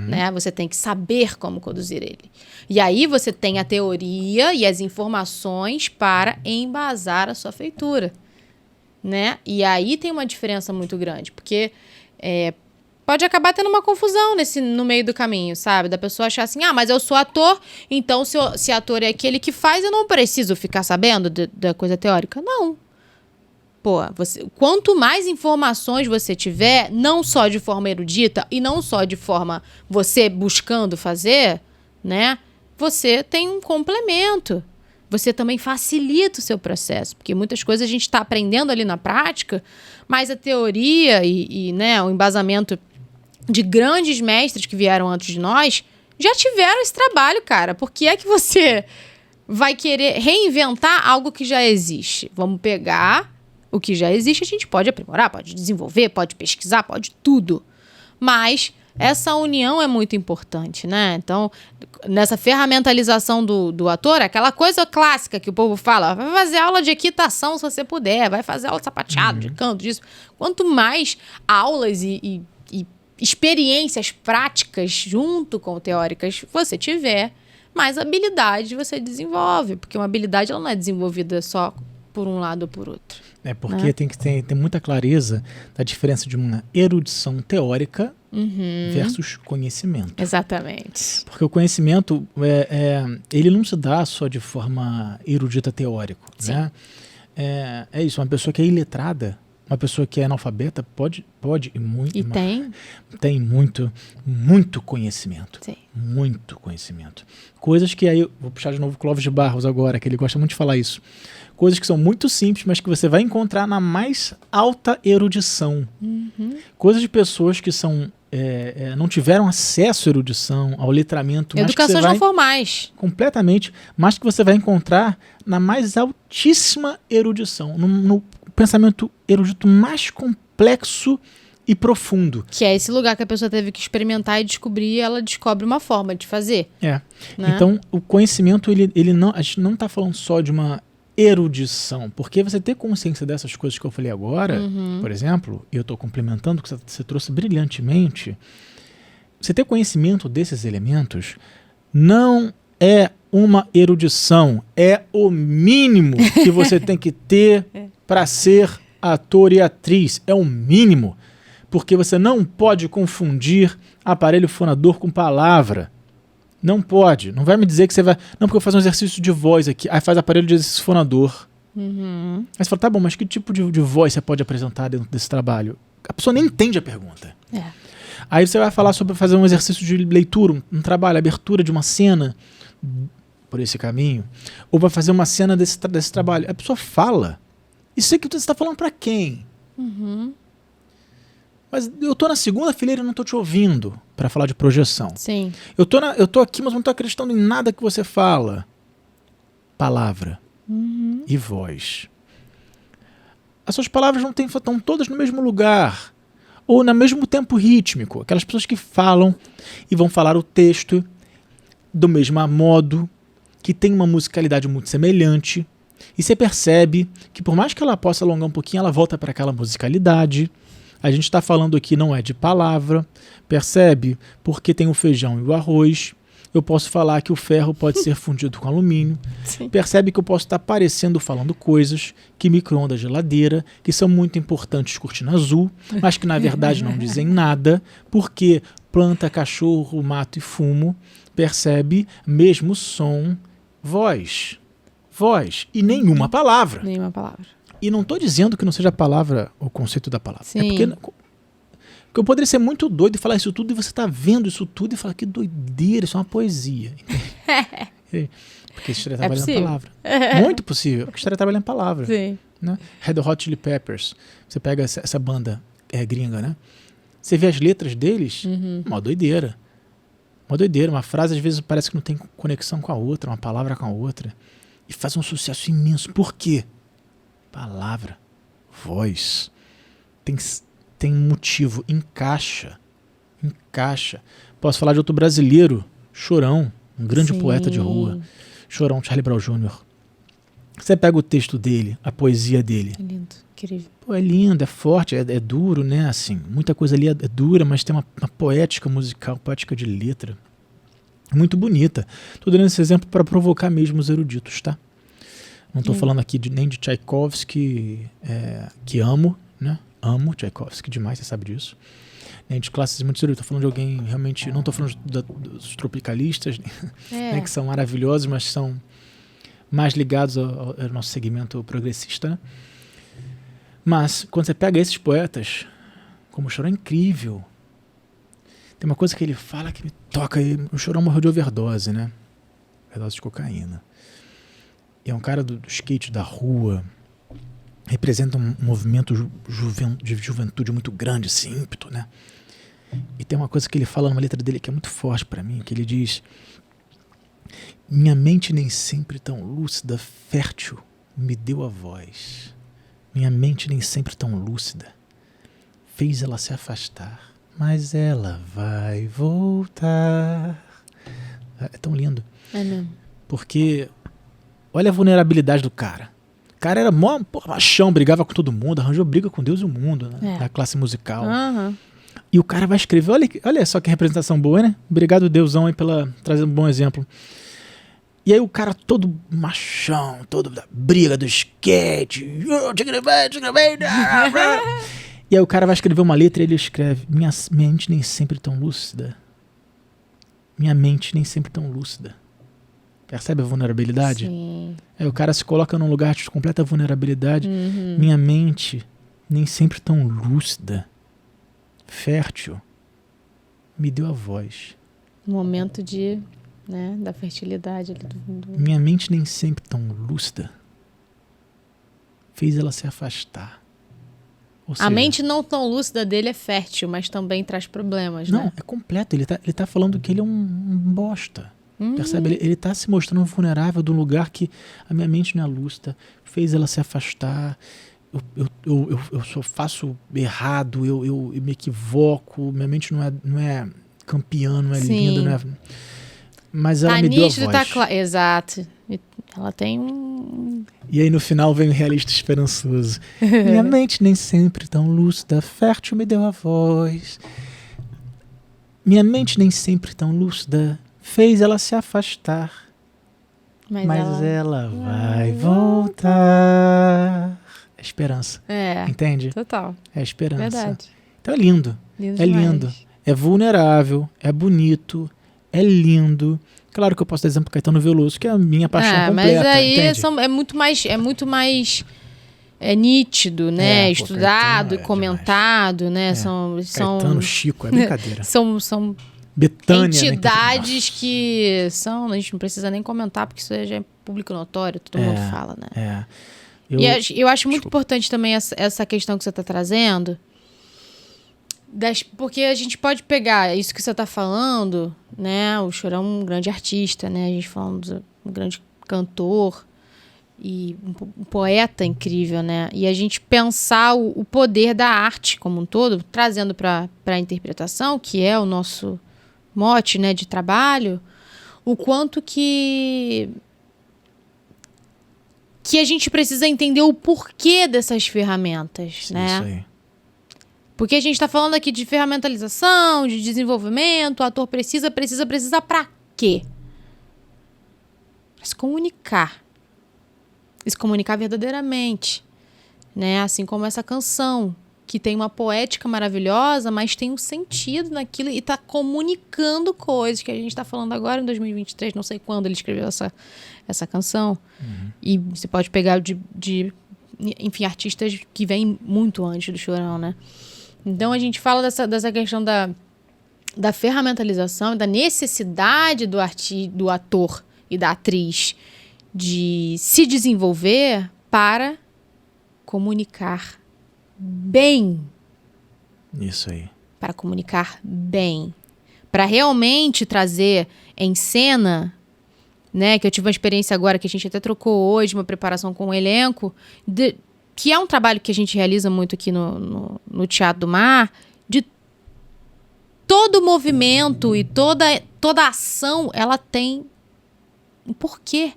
Né? Você tem que saber como conduzir ele. E aí você tem a teoria e as informações para embasar a sua feitura. Né? E aí tem uma diferença muito grande, porque pode acabar tendo uma confusão no meio do caminho, sabe? Da pessoa achar assim, mas eu sou ator, então se ator é aquele que faz, eu não preciso ficar sabendo da coisa teórica. Não. Pô, quanto mais informações você tiver, não só de forma erudita e não só de forma você buscando fazer, né? você tem um complemento. Você também facilita o seu processo, porque muitas coisas a gente está aprendendo ali na prática, mas a teoria e né, o embasamento de grandes mestres que vieram antes de nós já tiveram esse trabalho, cara. Por que é que você vai querer reinventar algo que já existe? Vamos pegar o que já existe, a gente pode aprimorar, pode desenvolver, pode pesquisar, pode tudo. Mas essa união é muito importante, né? Então, nessa ferramentalização do ator, aquela coisa clássica que o povo fala, vai fazer aula de equitação se você puder, vai fazer aula de sapateado, de canto, disso. Quanto mais aulas e experiências práticas junto com teóricas você tiver, mais habilidade você desenvolve, porque uma habilidade ela não é desenvolvida só por um lado ou por outro. É porque tem que ter muita clareza da diferença de uma erudição teórica versus conhecimento. Exatamente. Porque o conhecimento, ele não se dá só de forma erudita teórica, né? É isso, uma pessoa que é iletrada, uma pessoa que é analfabeta pode e muito. E tem muito conhecimento. Sim. Muito conhecimento. Coisas que aí, eu vou puxar de novo o Clóvis de Barros agora, que ele gosta muito de falar isso. Coisas que são muito simples, mas que você vai encontrar na mais alta erudição. Coisas de pessoas que são não tiveram acesso à erudição, ao letramento. Educações não formais. Completamente, mas que você vai encontrar na mais altíssima erudição, no pensamento erudito mais complexo e profundo. Que é esse lugar que a pessoa teve que experimentar e descobrir, e ela descobre uma forma de fazer. Né? Então, o conhecimento, ele não, a gente não está falando só de uma erudição, porque você ter consciência dessas coisas que eu falei agora, por exemplo, e eu estou complementando o que você trouxe brilhantemente, você ter conhecimento desses elementos não é uma erudição, é o mínimo que você tem que ter para ser ator e atriz, é o mínimo, porque você não pode confundir aparelho fonador com palavra. Não pode. Não vai me dizer que você vai... Não, porque eu vou fazer um exercício de voz aqui. Aí faz aparelho de exercício fonador. Aí você fala, tá bom, mas que tipo de voz você pode apresentar dentro desse trabalho? A pessoa nem entende a pergunta. Aí você vai falar sobre fazer um exercício de leitura, um trabalho, abertura de uma cena por esse caminho. Ou vai fazer uma cena desse trabalho. A pessoa fala. Isso aqui você está falando para quem? Mas eu tô na segunda fileira e não tô te ouvindo para falar de projeção. Sim. Eu tô aqui, mas não tô acreditando em nada que você fala. Palavra e voz. As suas palavras não estão todas no mesmo lugar. Ou no mesmo tempo rítmico. Aquelas pessoas que falam e vão falar o texto do mesmo modo, que tem uma musicalidade muito semelhante. E você percebe que por mais que ela possa alongar um pouquinho, ela volta para aquela musicalidade. A gente está falando aqui não é de palavra, percebe? Porque tem o feijão e o arroz. Eu posso falar que o ferro pode ser fundido com alumínio. Sim. Percebe que eu posso estar parecendo falando coisas que micro-ondas, geladeira, que são muito importantes, cortina azul, mas que na verdade não dizem nada, porque planta, cachorro, mato e fumo, percebe? Mesmo som, voz, e nenhuma palavra. Nenhuma palavra. E não estou dizendo que não seja a palavra, o conceito da palavra. Sim. É porque eu poderia ser muito doido e falar isso tudo e você está vendo isso tudo e falar que doideira, isso é uma poesia. Porque você estaria trabalhando em palavra. Muito possível, porque você estaria trabalhando em palavra. Sim. Né? Red Hot Chili Peppers, você pega essa banda gringa, né? Você vê as letras deles, uma doideira. Uma doideira, uma frase às vezes parece que não tem conexão com a outra, uma palavra com a outra. E faz um sucesso imenso. Por quê? Palavra, voz, tem motivo, encaixa. Posso falar de outro brasileiro, Chorão, um grande poeta de rua, Chorão, Charlie Brown Jr. Você pega o texto dele, a poesia dele. É lindo, incrível. Pô, é lindo, é forte, é duro, né? Assim, muita coisa ali é dura, mas tem uma poética musical, poética de letra, muito bonita. Estou dando esse exemplo para provocar mesmo os eruditos, tá? Não estou falando aqui nem de Tchaikovsky, que amo, né? Amo Tchaikovsky demais, você sabe disso. Nem de classes muito eruditas. Estou falando de alguém realmente... Não estou falando dos tropicalistas, né, que são maravilhosos, mas são mais ligados ao nosso segmento progressista, né? Mas, quando você pega esses poetas, como o Chorão é incrível. Tem uma coisa que ele fala que me toca. O Chorão morreu de overdose, né? overdose de cocaína. E é um cara do skate, da rua, representa um movimento de juventude muito grande, esse ímpeto, né? E tem uma coisa que ele fala numa letra dele que é muito forte pra mim, que ele diz: minha mente nem sempre tão lúcida, fértil, me deu a voz. Minha mente nem sempre tão lúcida, fez ela se afastar, mas ela vai voltar. É tão lindo. É mesmo. Porque olha a vulnerabilidade do cara. O cara era mó machão, brigava com todo mundo, arranjou briga com Deus e o mundo, né? Na classe musical. E o cara vai escrever, olha só que representação boa, né? Obrigado, Deusão, aí, pela trazer um bom exemplo. E aí o cara todo machão, todo da briga, do skate. E aí o cara vai escrever uma letra e ele escreve: minha mente nem sempre tão lúcida. Minha mente nem sempre tão lúcida. Percebe a vulnerabilidade? Sim. Aí o cara se coloca num lugar de completa vulnerabilidade. Minha mente nem sempre tão lúcida, fértil, me deu a voz. Momento de, né, da fertilidade. Minha mente nem sempre tão lúcida, fez ela se afastar. Ou seja, a mente não tão lúcida dele é fértil, mas também traz problemas, não, né? é completo. Ele tá falando que ele é um bosta. Percebe? Ele tá se mostrando vulnerável de um lugar que a minha mente não é lúcida, fez ela se afastar. Eu só faço errado, eu me equivoco, minha mente não é campeã, não é linda, não é... Mas ela me deu a voz. Exato. Ela tem um... E aí no final vem o realista esperançoso. Minha mente nem sempre tão lúcida, fértil, me deu a voz. Minha mente nem sempre tão lúcida, fez ela se afastar. Mas ela vai voltar. É esperança. Entende? Total. É esperança. Verdade. Então é lindo. Lindo é demais. lindo. É vulnerável, é bonito, é lindo. Claro que eu posso dar exemplo do Caetano Veloso, que é a minha paixão completa. Mas aí entende? é muito mais nítido, né? Caetano Estudado e é comentado, demais. né? Caetano, Chico, é brincadeira. São Betânia, entidades né? que são... A gente não precisa nem comentar, porque isso já é público notório, todo mundo fala, né? Eu acho muito importante também essa questão que você está trazendo, porque a gente pode pegar isso que você está falando, né? O Chorão é um grande artista, né? A gente falando de um grande cantor e um poeta incrível, né? E a gente pensar o poder da arte como um todo, trazendo para a interpretação, que é o nosso mote, né, de trabalho, o quanto que a gente precisa entender o porquê dessas ferramentas, né? Isso aí. Porque a gente está falando aqui de ferramentalização, de desenvolvimento, o ator precisa para quê? Para se comunicar. E se comunicar verdadeiramente, né? Assim como essa canção, que tem uma poética maravilhosa, mas tem um sentido naquilo e está comunicando coisas que a gente está falando agora em 2023, não sei quando ele escreveu essa canção. E você pode pegar enfim, artistas que vêm muito antes do Chorão, né? Então a gente fala dessa questão da ferramentalização e da necessidade do ator e da atriz de se desenvolver para comunicar bem. Isso aí. Para comunicar bem. Para realmente trazer em cena, né? Que eu tive uma experiência agora que a gente até trocou hoje, uma preparação com o elenco, que é um trabalho que a gente realiza muito aqui no Teatro do Mar, de todo movimento e toda ação, ela tem um porquê.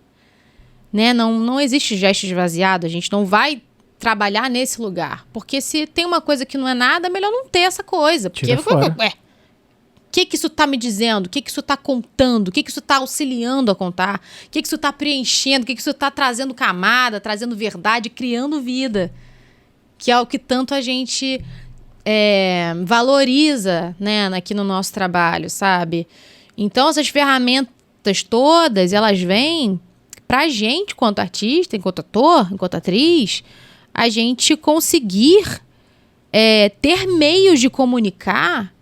Né? Não existe gesto esvaziado, a gente não vai trabalhar nesse lugar. Porque se tem uma coisa que não é nada, é melhor não ter essa coisa. Porque o que isso está me dizendo? O que isso está contando? O que isso está auxiliando a contar? O que isso está preenchendo? O que isso está trazendo camada, trazendo verdade, criando vida? Que é o que tanto a gente valoriza, né, aqui no nosso trabalho, sabe? Então, essas ferramentas todas, elas vêm pra gente, enquanto artista, enquanto ator, enquanto atriz, a gente conseguir ter meios de comunicar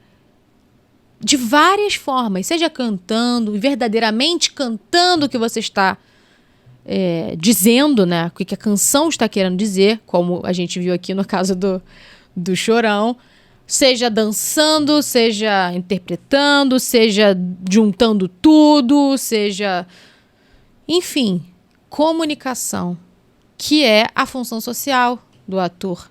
de várias formas, seja cantando, verdadeiramente cantando o que você está dizendo, né? O que a canção está querendo dizer, como a gente viu aqui no caso do Chorão, seja dançando, seja interpretando, seja juntando tudo, seja... Enfim, comunicação, que é a função social do ator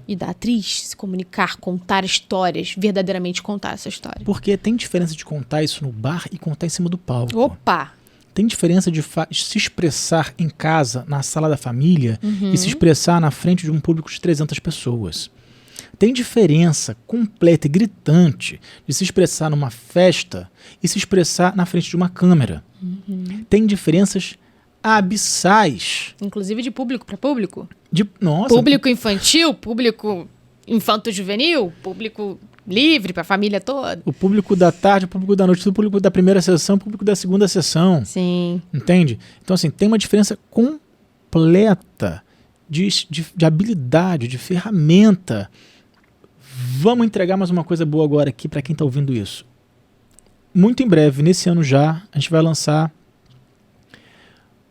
e da atriz, se comunicar, contar histórias, verdadeiramente contar essa história. Porque tem diferença de contar isso no bar e contar em cima do palco. Opa! Tem diferença de se expressar em casa, na sala da família, e se expressar na frente de um público de 300 pessoas. Tem diferença completa e gritante de se expressar numa festa e se expressar na frente de uma câmera. Tem diferenças abissais. Inclusive de público para público. Nossa, público infantil, público infanto-juvenil, público livre para a família toda. o público da tarde, o público da noite, o público da primeira sessão, o público da segunda sessão. Sim. Entende? Então, assim, tem uma diferença completa de habilidade, de ferramenta. Vamos entregar mais uma coisa boa agora aqui para quem está ouvindo isso. Muito em breve, nesse ano já, a gente vai lançar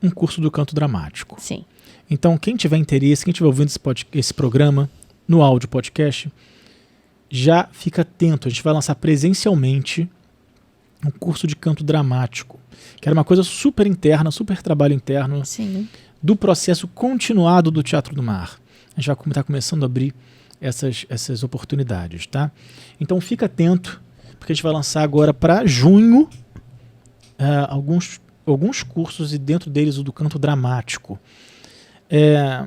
um curso do canto dramático. Sim. Então, quem tiver interesse, quem estiver ouvindo esse programa no áudio podcast, já fica atento. A gente vai lançar presencialmente um curso de canto dramático, que era uma coisa super interna, super trabalho interno, Sim. do processo continuado do Teatro do Mar. A gente vai estar começando a abrir essas oportunidades, tá? Então fica atento, porque a gente vai lançar agora para junho alguns cursos, e dentro deles o do canto dramático. É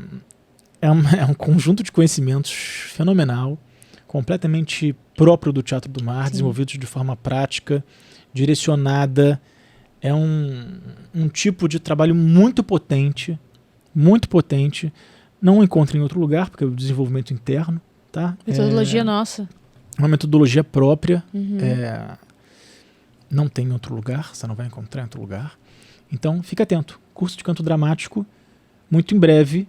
um conjunto de conhecimentos fenomenal, completamente próprio do Teatro do Mar, desenvolvidos de forma prática, direcionada. É um tipo de trabalho muito potente, não encontra em outro lugar, porque é o desenvolvimento interno, tá? Metodologia nossa. Uma metodologia própria, não tem em outro lugar, você não vai encontrar em outro lugar. Então, fica atento. Curso de canto dramático, muito em breve.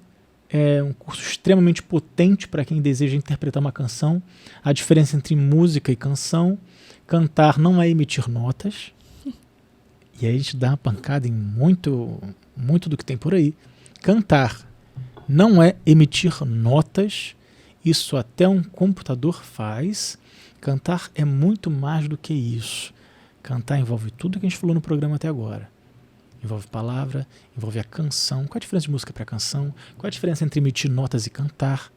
É um curso extremamente potente para quem deseja interpretar uma canção. A diferença entre música e canção. Cantar não é emitir notas. E aí a gente dá uma pancada em muito do que tem por aí. Cantar não é emitir notas. Isso até um computador faz. Cantar é muito mais do que isso. Cantar envolve tudo que a gente falou no programa até agora. Envolve palavra, envolve a canção. Qual a diferença de música para canção? Qual a diferença entre emitir notas e cantar?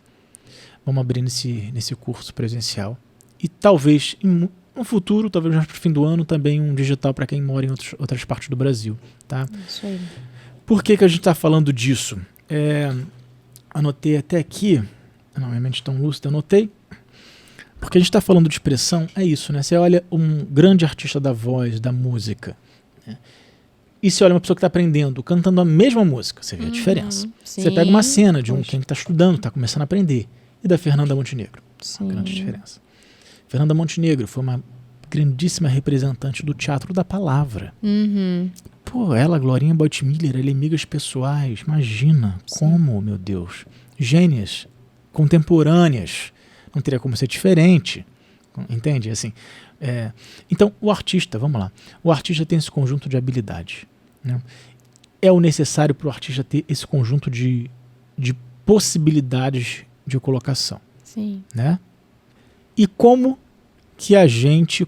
Vamos abrir nesse curso presencial. E talvez, no futuro, talvez mais para o fim do ano, também um digital para quem mora em outras partes do Brasil. Tá? Isso aí. Por que a gente está falando disso? Anotei até aqui, não, minha mente tão lúcida, anotei. Porque a gente está falando de expressão, é isso, né? Você olha um grande artista da voz, da música, né? E você olha uma pessoa que está aprendendo, cantando a mesma música, você vê a diferença. Você pega uma cena de quem está estudando, está começando a aprender, e da Fernanda Montenegro. Uma grande diferença. Fernanda Montenegro foi uma grandíssima representante do teatro da palavra. Pô, ela, Glorinha Boitmiller, amigas pessoais, imagina como, meu Deus. Gênias, contemporâneas, não teria como ser diferente, entende? Assim, então, o artista, vamos lá, o artista tem esse conjunto de habilidades, né? É o necessário para o artista ter esse conjunto de possibilidades de colocação. Sim. Né? E como que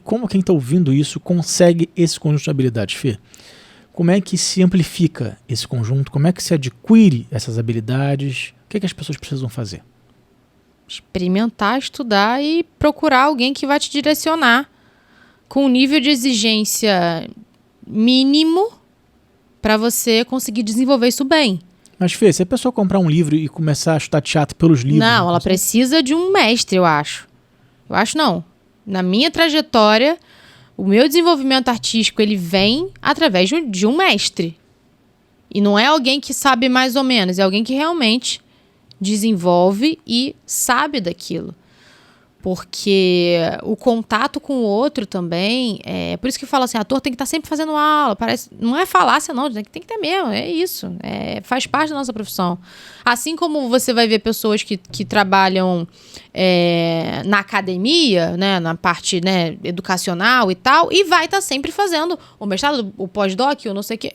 como quem está ouvindo isso consegue esse conjunto de habilidades, Fê? Como é que se amplifica esse conjunto? Como é que se adquire essas habilidades? O que é que as pessoas precisam fazer? Experimentar, estudar e procurar alguém que vai te direcionar com um nível de exigência mínimo para você conseguir desenvolver isso bem. Mas, Fê, se a pessoa comprar um livro e começar a estudar teatro pelos livros... Não, ela precisa de um mestre, eu acho. Eu acho não. Na minha trajetória, o meu desenvolvimento artístico, ele vem através de um mestre. E não é alguém que sabe mais ou menos, é alguém que realmente desenvolve e sabe daquilo. Porque o contato com o outro também, por isso que fala assim, ator tem que estar sempre fazendo aula, não é falácia não, tem que ter mesmo, é isso, faz parte da nossa profissão. Assim como você vai ver pessoas que trabalham na academia, né, na parte, né, educacional e tal, e vai estar sempre fazendo o mestrado, o pós-doc, o não sei o que,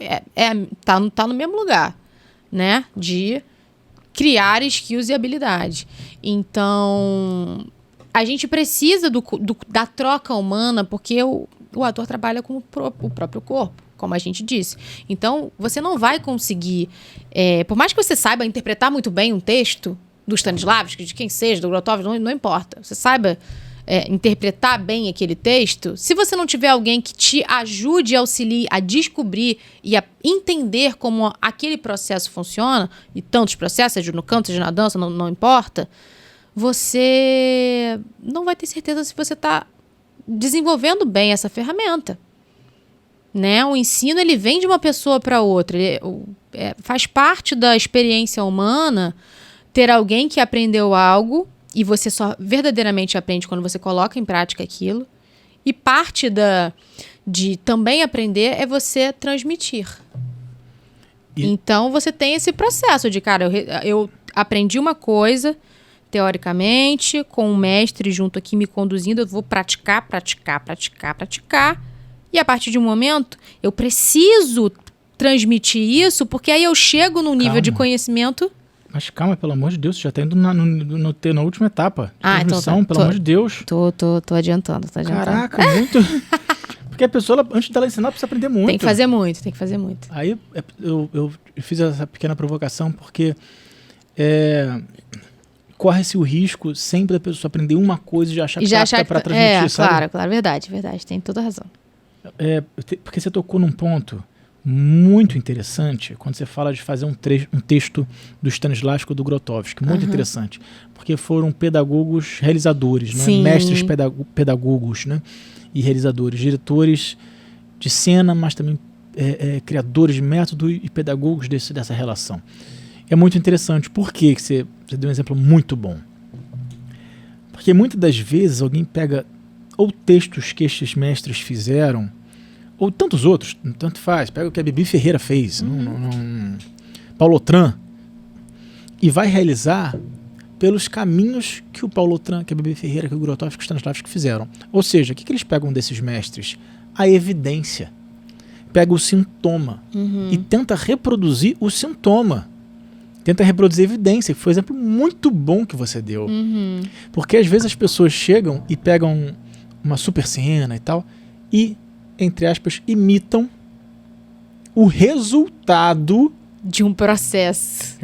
tá no mesmo lugar, né, de criar skills e habilidade. Então, a gente precisa da troca humana, porque o ator trabalha com o próprio corpo, como a gente disse. Então, você não vai conseguir... por mais que você saiba interpretar muito bem um texto do Stanislavski, de quem seja, do Grotowski, não importa. Você saiba interpretar bem aquele texto. Se você não tiver alguém que te ajude e auxilie a descobrir e a entender como aquele processo funciona, e tantos processos, seja no canto, seja na dança, não importa... você não vai ter certeza se você está desenvolvendo bem essa ferramenta. Né? O ensino, ele vem de uma pessoa para outra. Faz parte da experiência humana ter alguém que aprendeu algo e você só verdadeiramente aprende quando você coloca em prática aquilo. E parte de também aprender é você transmitir. Então, você tem esse processo de, cara, eu aprendi uma coisa... teoricamente, com um mestre junto aqui me conduzindo, eu vou praticar. E a partir de um momento, eu preciso transmitir isso, porque aí eu chego num nível de conhecimento... Mas calma, pelo amor de Deus, você já está indo na última etapa. Transmissão, então pelo amor de Deus. Tô adiantando, Caraca, muito... Porque a pessoa, antes dela ensinar, precisa aprender muito. Tem que fazer muito. Aí eu fiz essa pequena provocação, porque... corre-se o risco sempre da pessoa aprender uma coisa e já achar que está para transmitir, sabe? Claro, verdade, tem toda a razão. Porque você tocou num ponto muito interessante quando você fala de fazer um texto do Stanislavski ou do Grotowski, muito interessante, porque foram pedagogos realizadores, né? Mestres pedagogos, né? E realizadores, diretores de cena, mas também criadores de método e pedagogos dessa relação. É muito interessante. Por que você deu um exemplo muito bom? Porque muitas das vezes alguém pega ou textos que estes mestres fizeram, ou tantos outros, tanto faz, pega o que a Bibi Ferreira fez, Paulo Autran, e vai realizar pelos caminhos que o Paulo Autran, que a Bibi Ferreira, que o Grotowski, que o Stanislavski fizeram. Ou seja, o que eles pegam desses mestres? A evidência. Pega o sintoma e tenta reproduzir o sintoma. Tenta reproduzir evidência, que foi um exemplo muito bom que você deu. Porque às vezes as pessoas chegam e pegam uma super cena e tal, e, entre aspas, imitam o resultado de um processo.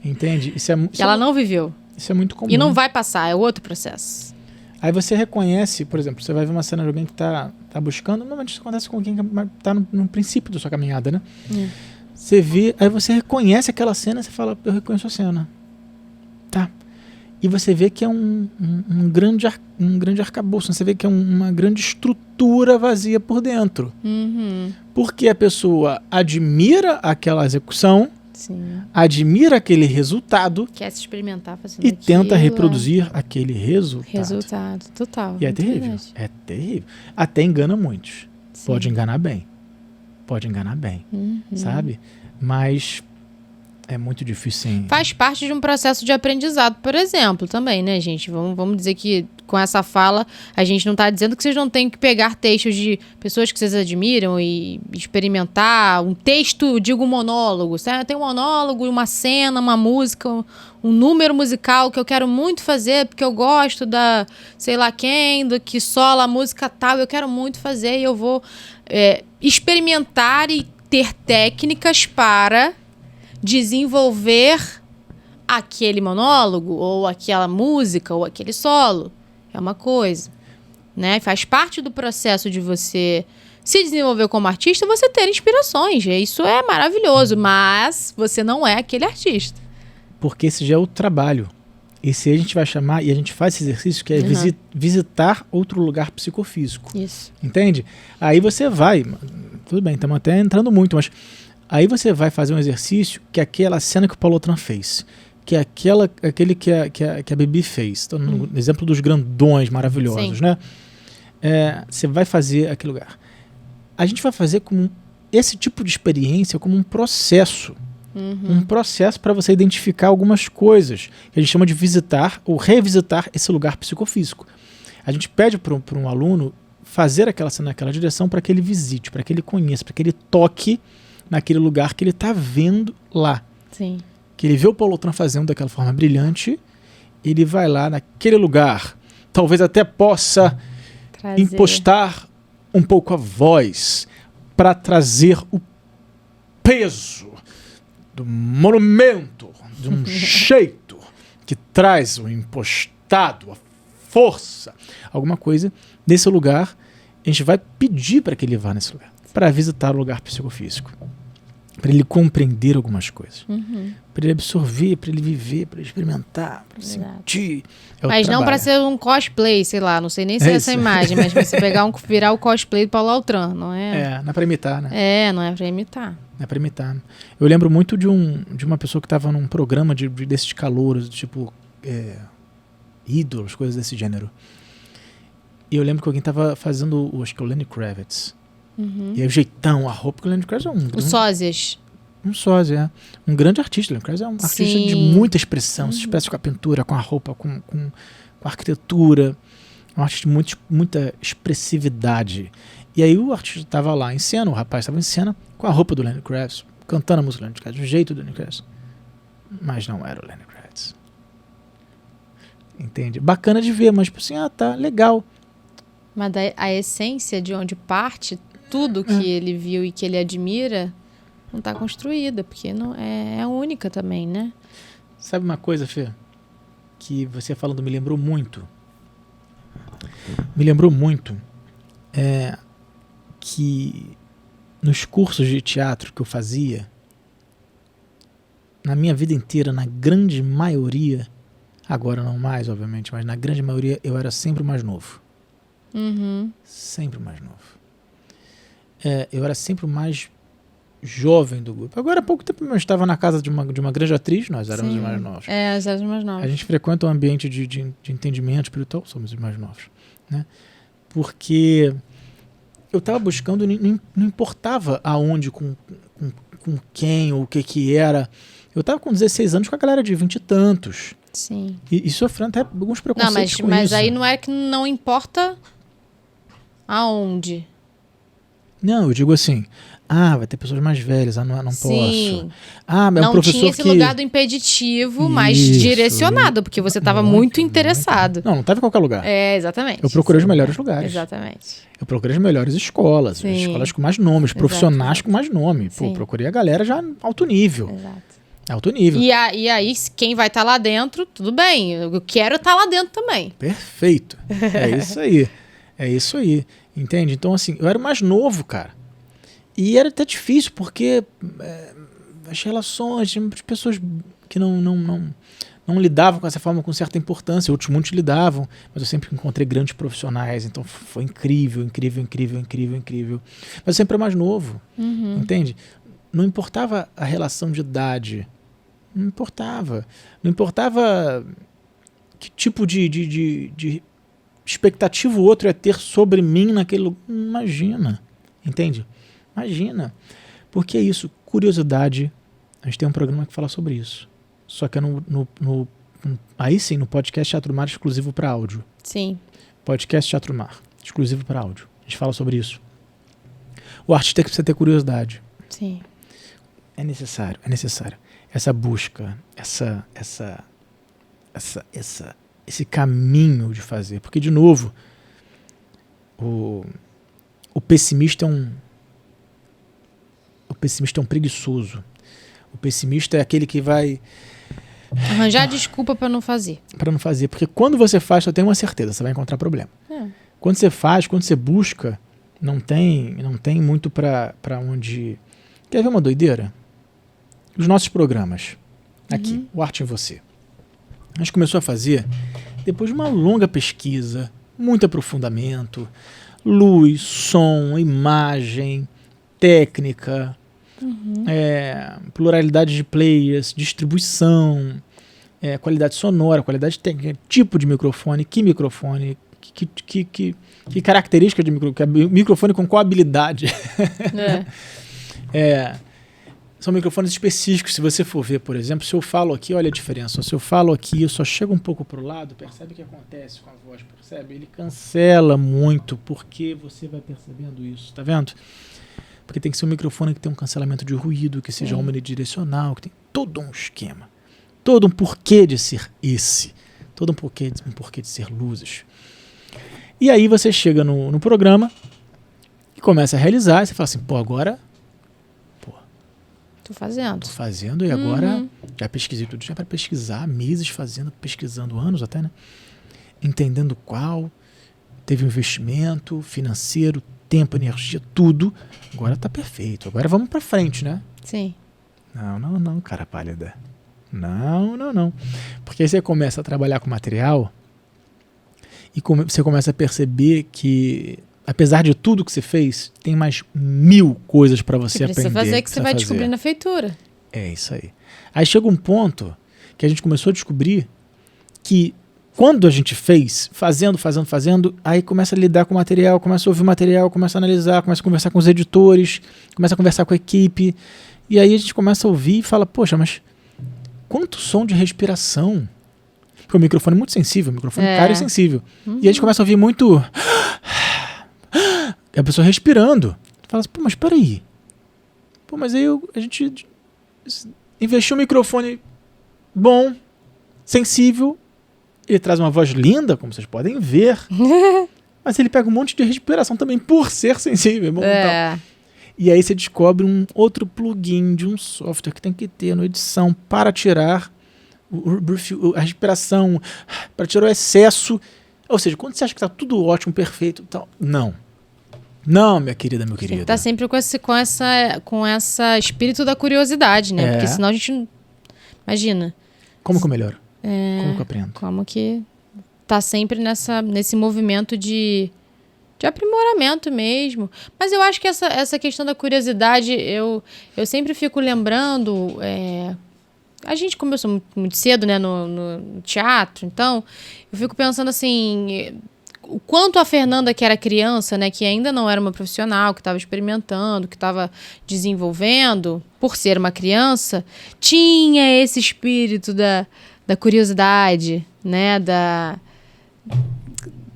Entende? Que ela não viveu. Isso é muito comum. E não vai passar, é outro processo. Aí você reconhece, por exemplo, você vai ver uma cena de alguém que está buscando, normalmente isso acontece com alguém que está no princípio da sua caminhada, né? Você vê, aí você reconhece aquela cena e você fala, eu reconheço a cena. Tá. E você vê que é um grande arcabouço, você vê que é uma grande estrutura vazia por dentro. Porque a pessoa admira aquela execução, admira aquele resultado, quer se experimentar fazendo e tenta reproduzir aquele resultado. Resultado, total. E é terrível. É terrível. Até engana muitos. Pode enganar bem. Sabe? Mas é muito difícil, sim. Faz parte de um processo de aprendizado, por exemplo, também, né, gente? Vamos dizer que com essa fala, a gente não está dizendo que vocês não têm que pegar textos de pessoas que vocês admiram e experimentar um texto, digo um monólogo. Certo? Tem um monólogo, uma cena, uma música, um número musical que eu quero muito fazer, porque eu gosto da sei lá quem, do que sola a música tal, eu quero muito fazer e eu vou experimentar e ter técnicas para desenvolver aquele monólogo, ou aquela música, ou aquele solo. É uma coisa, né? Faz parte do processo de você se desenvolver como artista, você ter inspirações. Isso é maravilhoso, mas você não é aquele artista. Porque esse já é o trabalho. Esse a gente vai chamar, e a gente faz esse exercício, que é visitar outro lugar psicofísico. Isso. Entende? Aí você vai, tudo bem, estamos até entrando muito, mas aí você vai fazer um exercício que é aquela cena que o Paulo Autran fez, que é aquele que a Bibi fez. Então, no exemplo dos grandões maravilhosos, né? Você vai fazer aquele lugar. A gente vai fazer com esse tipo de experiência como um processo. Um processo para você identificar algumas coisas que a gente chama de visitar ou revisitar esse lugar psicofísico. A gente pede para um aluno fazer aquela cena naquela direção para que ele visite, para que ele conheça, para que ele toque naquele lugar que ele está vendo lá. Sim. Que ele vê o Paulo Autran fazendo daquela forma brilhante, ele vai lá naquele lugar, talvez até possa impostar um pouco a voz para trazer o peso do monumento, de um jeito que traz o impostado, a força, alguma coisa nesse lugar. A gente vai pedir para que ele vá nesse lugar, para visitar o lugar psicofísico, para ele compreender algumas coisas, para ele absorver, para ele viver, para ele experimentar, para sentir. Mas não para ser um cosplay, sei lá, não sei nem se é essa imagem, mas você virar o cosplay do Paulo Autran, não é? Não é para imitar, né? Não é para imitar. É para imitar. Eu lembro muito de uma pessoa que estava num programa desses calouros, tipo ídolos, coisas desse gênero. E eu lembro que alguém estava fazendo, acho que é o Lenny Kravitz. E aí o jeitão, a roupa, que o Lenny Kravitz é o sósias. Um sósia, um grande artista. O Lenny Kravitz é um artista de muita expressão, se expressa com a pintura, com a roupa, com a arquitetura. Um artista de muita expressividade. E aí o artista estava lá em cena, o rapaz estava em cena com a roupa do Lenny Kravitz, cantando a música do Lenny Kravitz, do jeito do Lenny Kravitz. Mas não era o Lenny Kravitz. Entende? Bacana de ver, mas tipo assim, tá, legal. Mas a essência de onde parte tudo que ele viu e que ele admira não está construída, porque não é única também, né? Sabe uma coisa, Fê? Que você falando me lembrou muito. Que nos cursos de teatro que eu fazia, na minha vida inteira, na grande maioria, agora não mais, obviamente, mas na grande maioria eu era sempre o mais novo. Sempre o mais novo. Eu era sempre o mais jovem do grupo. Agora há pouco tempo eu estava na casa de uma grande atriz, nós éramos os mais novos. Nós éramos os mais novos. A gente frequenta um ambiente de entendimento espiritual, somos os mais novos. Né? Porque eu estava buscando, não importava aonde, com quem, ou o que era. Eu estava com 16 anos com a galera de 20 e tantos. Sim. E sofrendo até alguns preconceitos com mas isso. aí não é que não importa aonde. Não, eu digo assim, vai ter pessoas mais velhas, não Sim. posso. É um não professor tinha esse lugar do impeditivo mais direcionado, porque você estava muito interessado. Não estava em qualquer lugar. Exatamente. Eu procurei os melhores lugares. Exatamente. Eu procurei as melhores escolas, as escolas com mais nomes, profissionais com mais nome. Pô, procurei a galera já alto nível. Exato. Alto nível. E aí, quem vai estar lá dentro, tudo bem. Eu quero estar lá dentro também. Perfeito. É isso aí. É isso aí. Entende? Então, assim, eu era o mais novo, cara. E era até difícil, porque as relações, tinha pessoas que não lidavam com essa forma com certa importância, outros muitos lidavam, mas eu sempre encontrei grandes profissionais, então foi incrível. Mas eu sempre era mais novo, entende? Não importava a relação de idade, não importava que tipo de expectativa o outro ia ter sobre mim naquele lugar. Imagina, entende? Imagina. Porque é isso, curiosidade. A gente tem um programa que fala sobre isso. Só que é aí sim, no podcast Teatro Mar, exclusivo para áudio. Sim. Podcast Teatro Mar, exclusivo para áudio. A gente fala sobre isso. O artista precisa ter curiosidade. Sim. É necessário. Essa busca, esse caminho de fazer. Porque, de novo, o pessimista é um preguiçoso. O pessimista é aquele que vai arranjar desculpa para não fazer. Porque quando você faz, eu tenho uma certeza, você vai encontrar problema. Quando você faz, quando você busca, não tem muito para onde... Quer ver uma doideira? Os nossos programas, aqui, o Arte em Você. A gente começou a fazer depois de uma longa pesquisa, muito aprofundamento, luz, som, imagem, técnica, pluralidade de players, distribuição, qualidade sonora, qualidade técnica, tipo de microfone, que característica de microfone com qual habilidade. São microfones específicos. Se você for ver, por exemplo, se eu falo aqui, olha a diferença. Se eu falo aqui, eu só chego um pouco para o lado, percebe o que acontece com a voz, percebe? Ele cancela muito, porque você vai percebendo isso, tá vendo? Porque tem que ser um microfone que tem um cancelamento de ruído, que seja omnidirecional, que tem todo um esquema, todo um porquê de ser esse, todo um porquê de ser luzes. E aí você chega no programa e começa a realizar, e você fala assim, agora... Tô fazendo e agora já pesquisei tudo, já para pesquisar, meses pesquisando anos até, né? Entendendo qual, teve um investimento financeiro, tempo, energia, tudo. Agora tá perfeito, agora vamos para frente, né? Sim. Não, cara pálida. Não. Porque aí você começa a trabalhar com material e você começa a perceber que, apesar de tudo que você fez, tem mais 1000 coisas para você aprender. Precisa fazer que você vai descobrir na feitura. É isso aí. Aí chega um ponto que a gente começou a descobrir que quando a gente fez, fazendo, aí começa a lidar com o material, começa a ouvir o material, começa a analisar, começa a conversar com os editores, começa a conversar com a equipe. E aí a gente começa a ouvir e fala, poxa, mas quanto som de respiração. Porque o microfone é muito sensível, o microfone caro e sensível. E a gente começa a ouvir muito... a pessoa respirando. Fala assim, mas peraí. Mas aí a gente investiu um microfone bom, sensível. Ele traz uma voz linda, como vocês podem ver. Mas ele pega um monte de respiração também, por ser sensível. Então. E aí você descobre um outro plugin de um software que tem que ter na edição para tirar a respiração, para tirar o excesso. Ou seja, quando você acha que está tudo ótimo, perfeito, tal, não, minha querida, meu querido. Tá sempre com essa espírito da curiosidade, né? Porque senão a gente não... Imagina. Como que eu melhoro? Como que eu aprendo? Como que tá sempre nesse movimento de aprimoramento mesmo. Mas eu acho que essa questão da curiosidade, eu sempre fico lembrando... A gente começou muito cedo, né, no teatro, então eu fico pensando assim, o quanto a Fernanda, que era criança, né, que ainda não era uma profissional, que estava experimentando, que estava desenvolvendo, por ser uma criança, tinha esse espírito da curiosidade, né,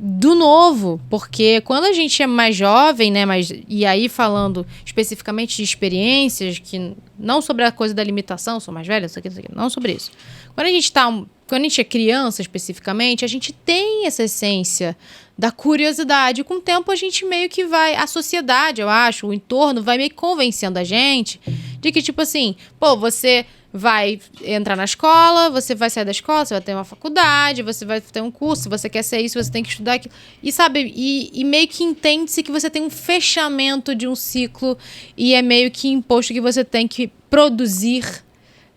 do novo, porque quando a gente é mais jovem, né, e aí falando especificamente de experiências, que não sobre a coisa da limitação, sou mais velha, isso aqui, não sobre isso. Quando a gente é criança especificamente, a gente tem essa essência da curiosidade. Com o tempo a gente meio que a sociedade, eu acho, o entorno vai meio que convencendo a gente de que, tipo assim, você vai entrar na escola, você vai sair da escola, você vai ter uma faculdade, você vai ter um curso, se você quer ser isso, você tem que estudar aquilo. E sabe, e meio que entende-se que você tem um fechamento de um ciclo e é meio que imposto que você tem que produzir,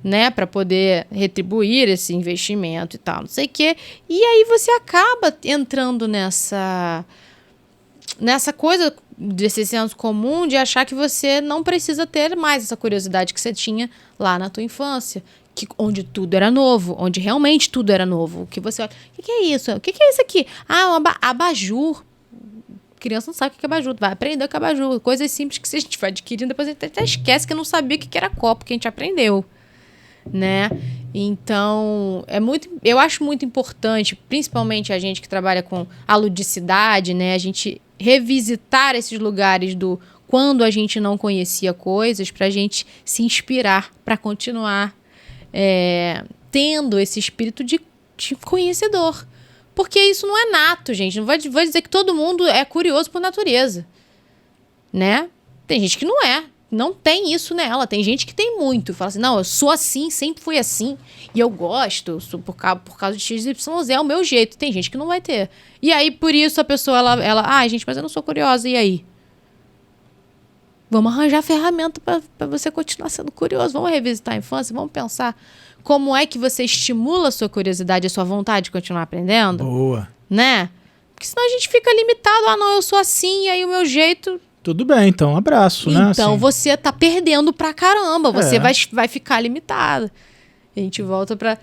né, para poder retribuir esse investimento e tal, não sei o quê. E aí você acaba entrando nessa coisa desse senso comum de achar que você não precisa ter mais essa curiosidade que você tinha lá na tua infância, onde tudo era novo, onde realmente tudo era novo. Que você olha, o que é isso? O que é isso aqui? Um abajur. Criança não sabe o que é abajur, vai aprender o que é abajur. Coisas simples que a gente vai adquirindo, depois a gente até esquece que não sabia o que era copo, que a gente aprendeu, né? Então, eu acho muito importante, principalmente a gente que trabalha com a ludicidade, né? A gente revisitar esses lugares do quando a gente não conhecia coisas, para a gente se inspirar, para continuar tendo esse espírito de conhecedor. Porque isso não é nato, gente. Não vou dizer que todo mundo é curioso por natureza, né? Tem gente que não tem isso nela. Tem gente que tem muito. Fala assim, não, eu sou assim, sempre fui assim. E eu gosto, por causa de XYZ, é o meu jeito. Tem gente que não vai ter. E aí, por isso, a pessoa, gente, mas eu não sou curiosa. E aí? Vamos arranjar ferramenta para você continuar sendo curioso. Vamos revisitar a infância, vamos pensar como é que você estimula a sua curiosidade, a sua vontade de continuar aprendendo. Boa. Né? Porque senão a gente fica limitado. Não, eu sou assim, e aí o meu jeito... Tudo bem, então, abraço, né? Então, assim. você tá perdendo pra caramba, você vai ficar limitado. A gente volta para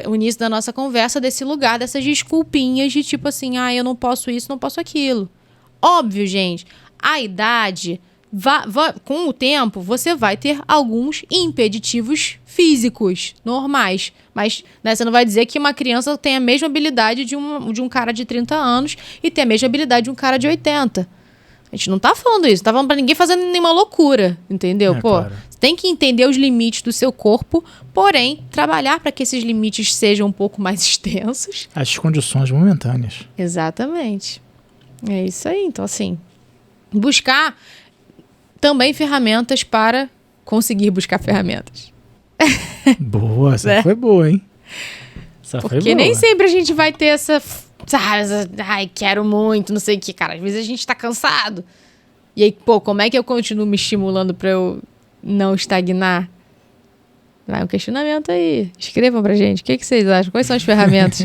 o início da nossa conversa, desse lugar, dessas desculpinhas de tipo assim, eu não posso isso, não posso aquilo. Óbvio, gente, a idade, com o tempo, você vai ter alguns impeditivos físicos normais. Mas né, você não vai dizer que uma criança tem a mesma habilidade de um cara de 30 anos e tem a mesma habilidade de um cara de 80. A gente não tá falando isso, não tá falando pra ninguém fazendo nenhuma loucura, entendeu? Claro. Você tem que entender os limites do seu corpo, porém, trabalhar para que esses limites sejam um pouco mais extensos. As condições momentâneas. Exatamente. É isso aí. Então, assim, buscar também ferramentas para conseguir buscar ferramentas. Boa, essa foi boa, hein? Essa foi boa. Porque nem sempre a gente vai ter essa... Ai, quero muito, não sei o que, cara. Às vezes a gente tá cansado. E aí, como é que eu continuo me estimulando pra eu não estagnar? Vai um questionamento aí. Escrevam pra gente. O que vocês acham? Quais são as ferramentas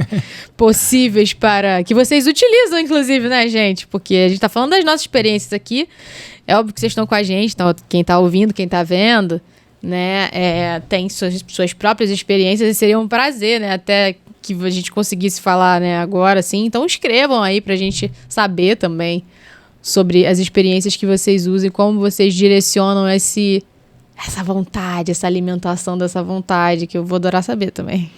possíveis para... Que vocês utilizam, inclusive, né, gente? Porque a gente tá falando das nossas experiências aqui. É óbvio que vocês estão com a gente. Então, quem tá ouvindo, quem tá vendo, né? Tem suas próprias experiências e seria um prazer, né? Até que a gente conseguisse falar, né, agora, assim. Então, escrevam aí pra gente saber também sobre as experiências que vocês usam e como vocês direcionam essa vontade, essa alimentação dessa vontade, que eu vou adorar saber também.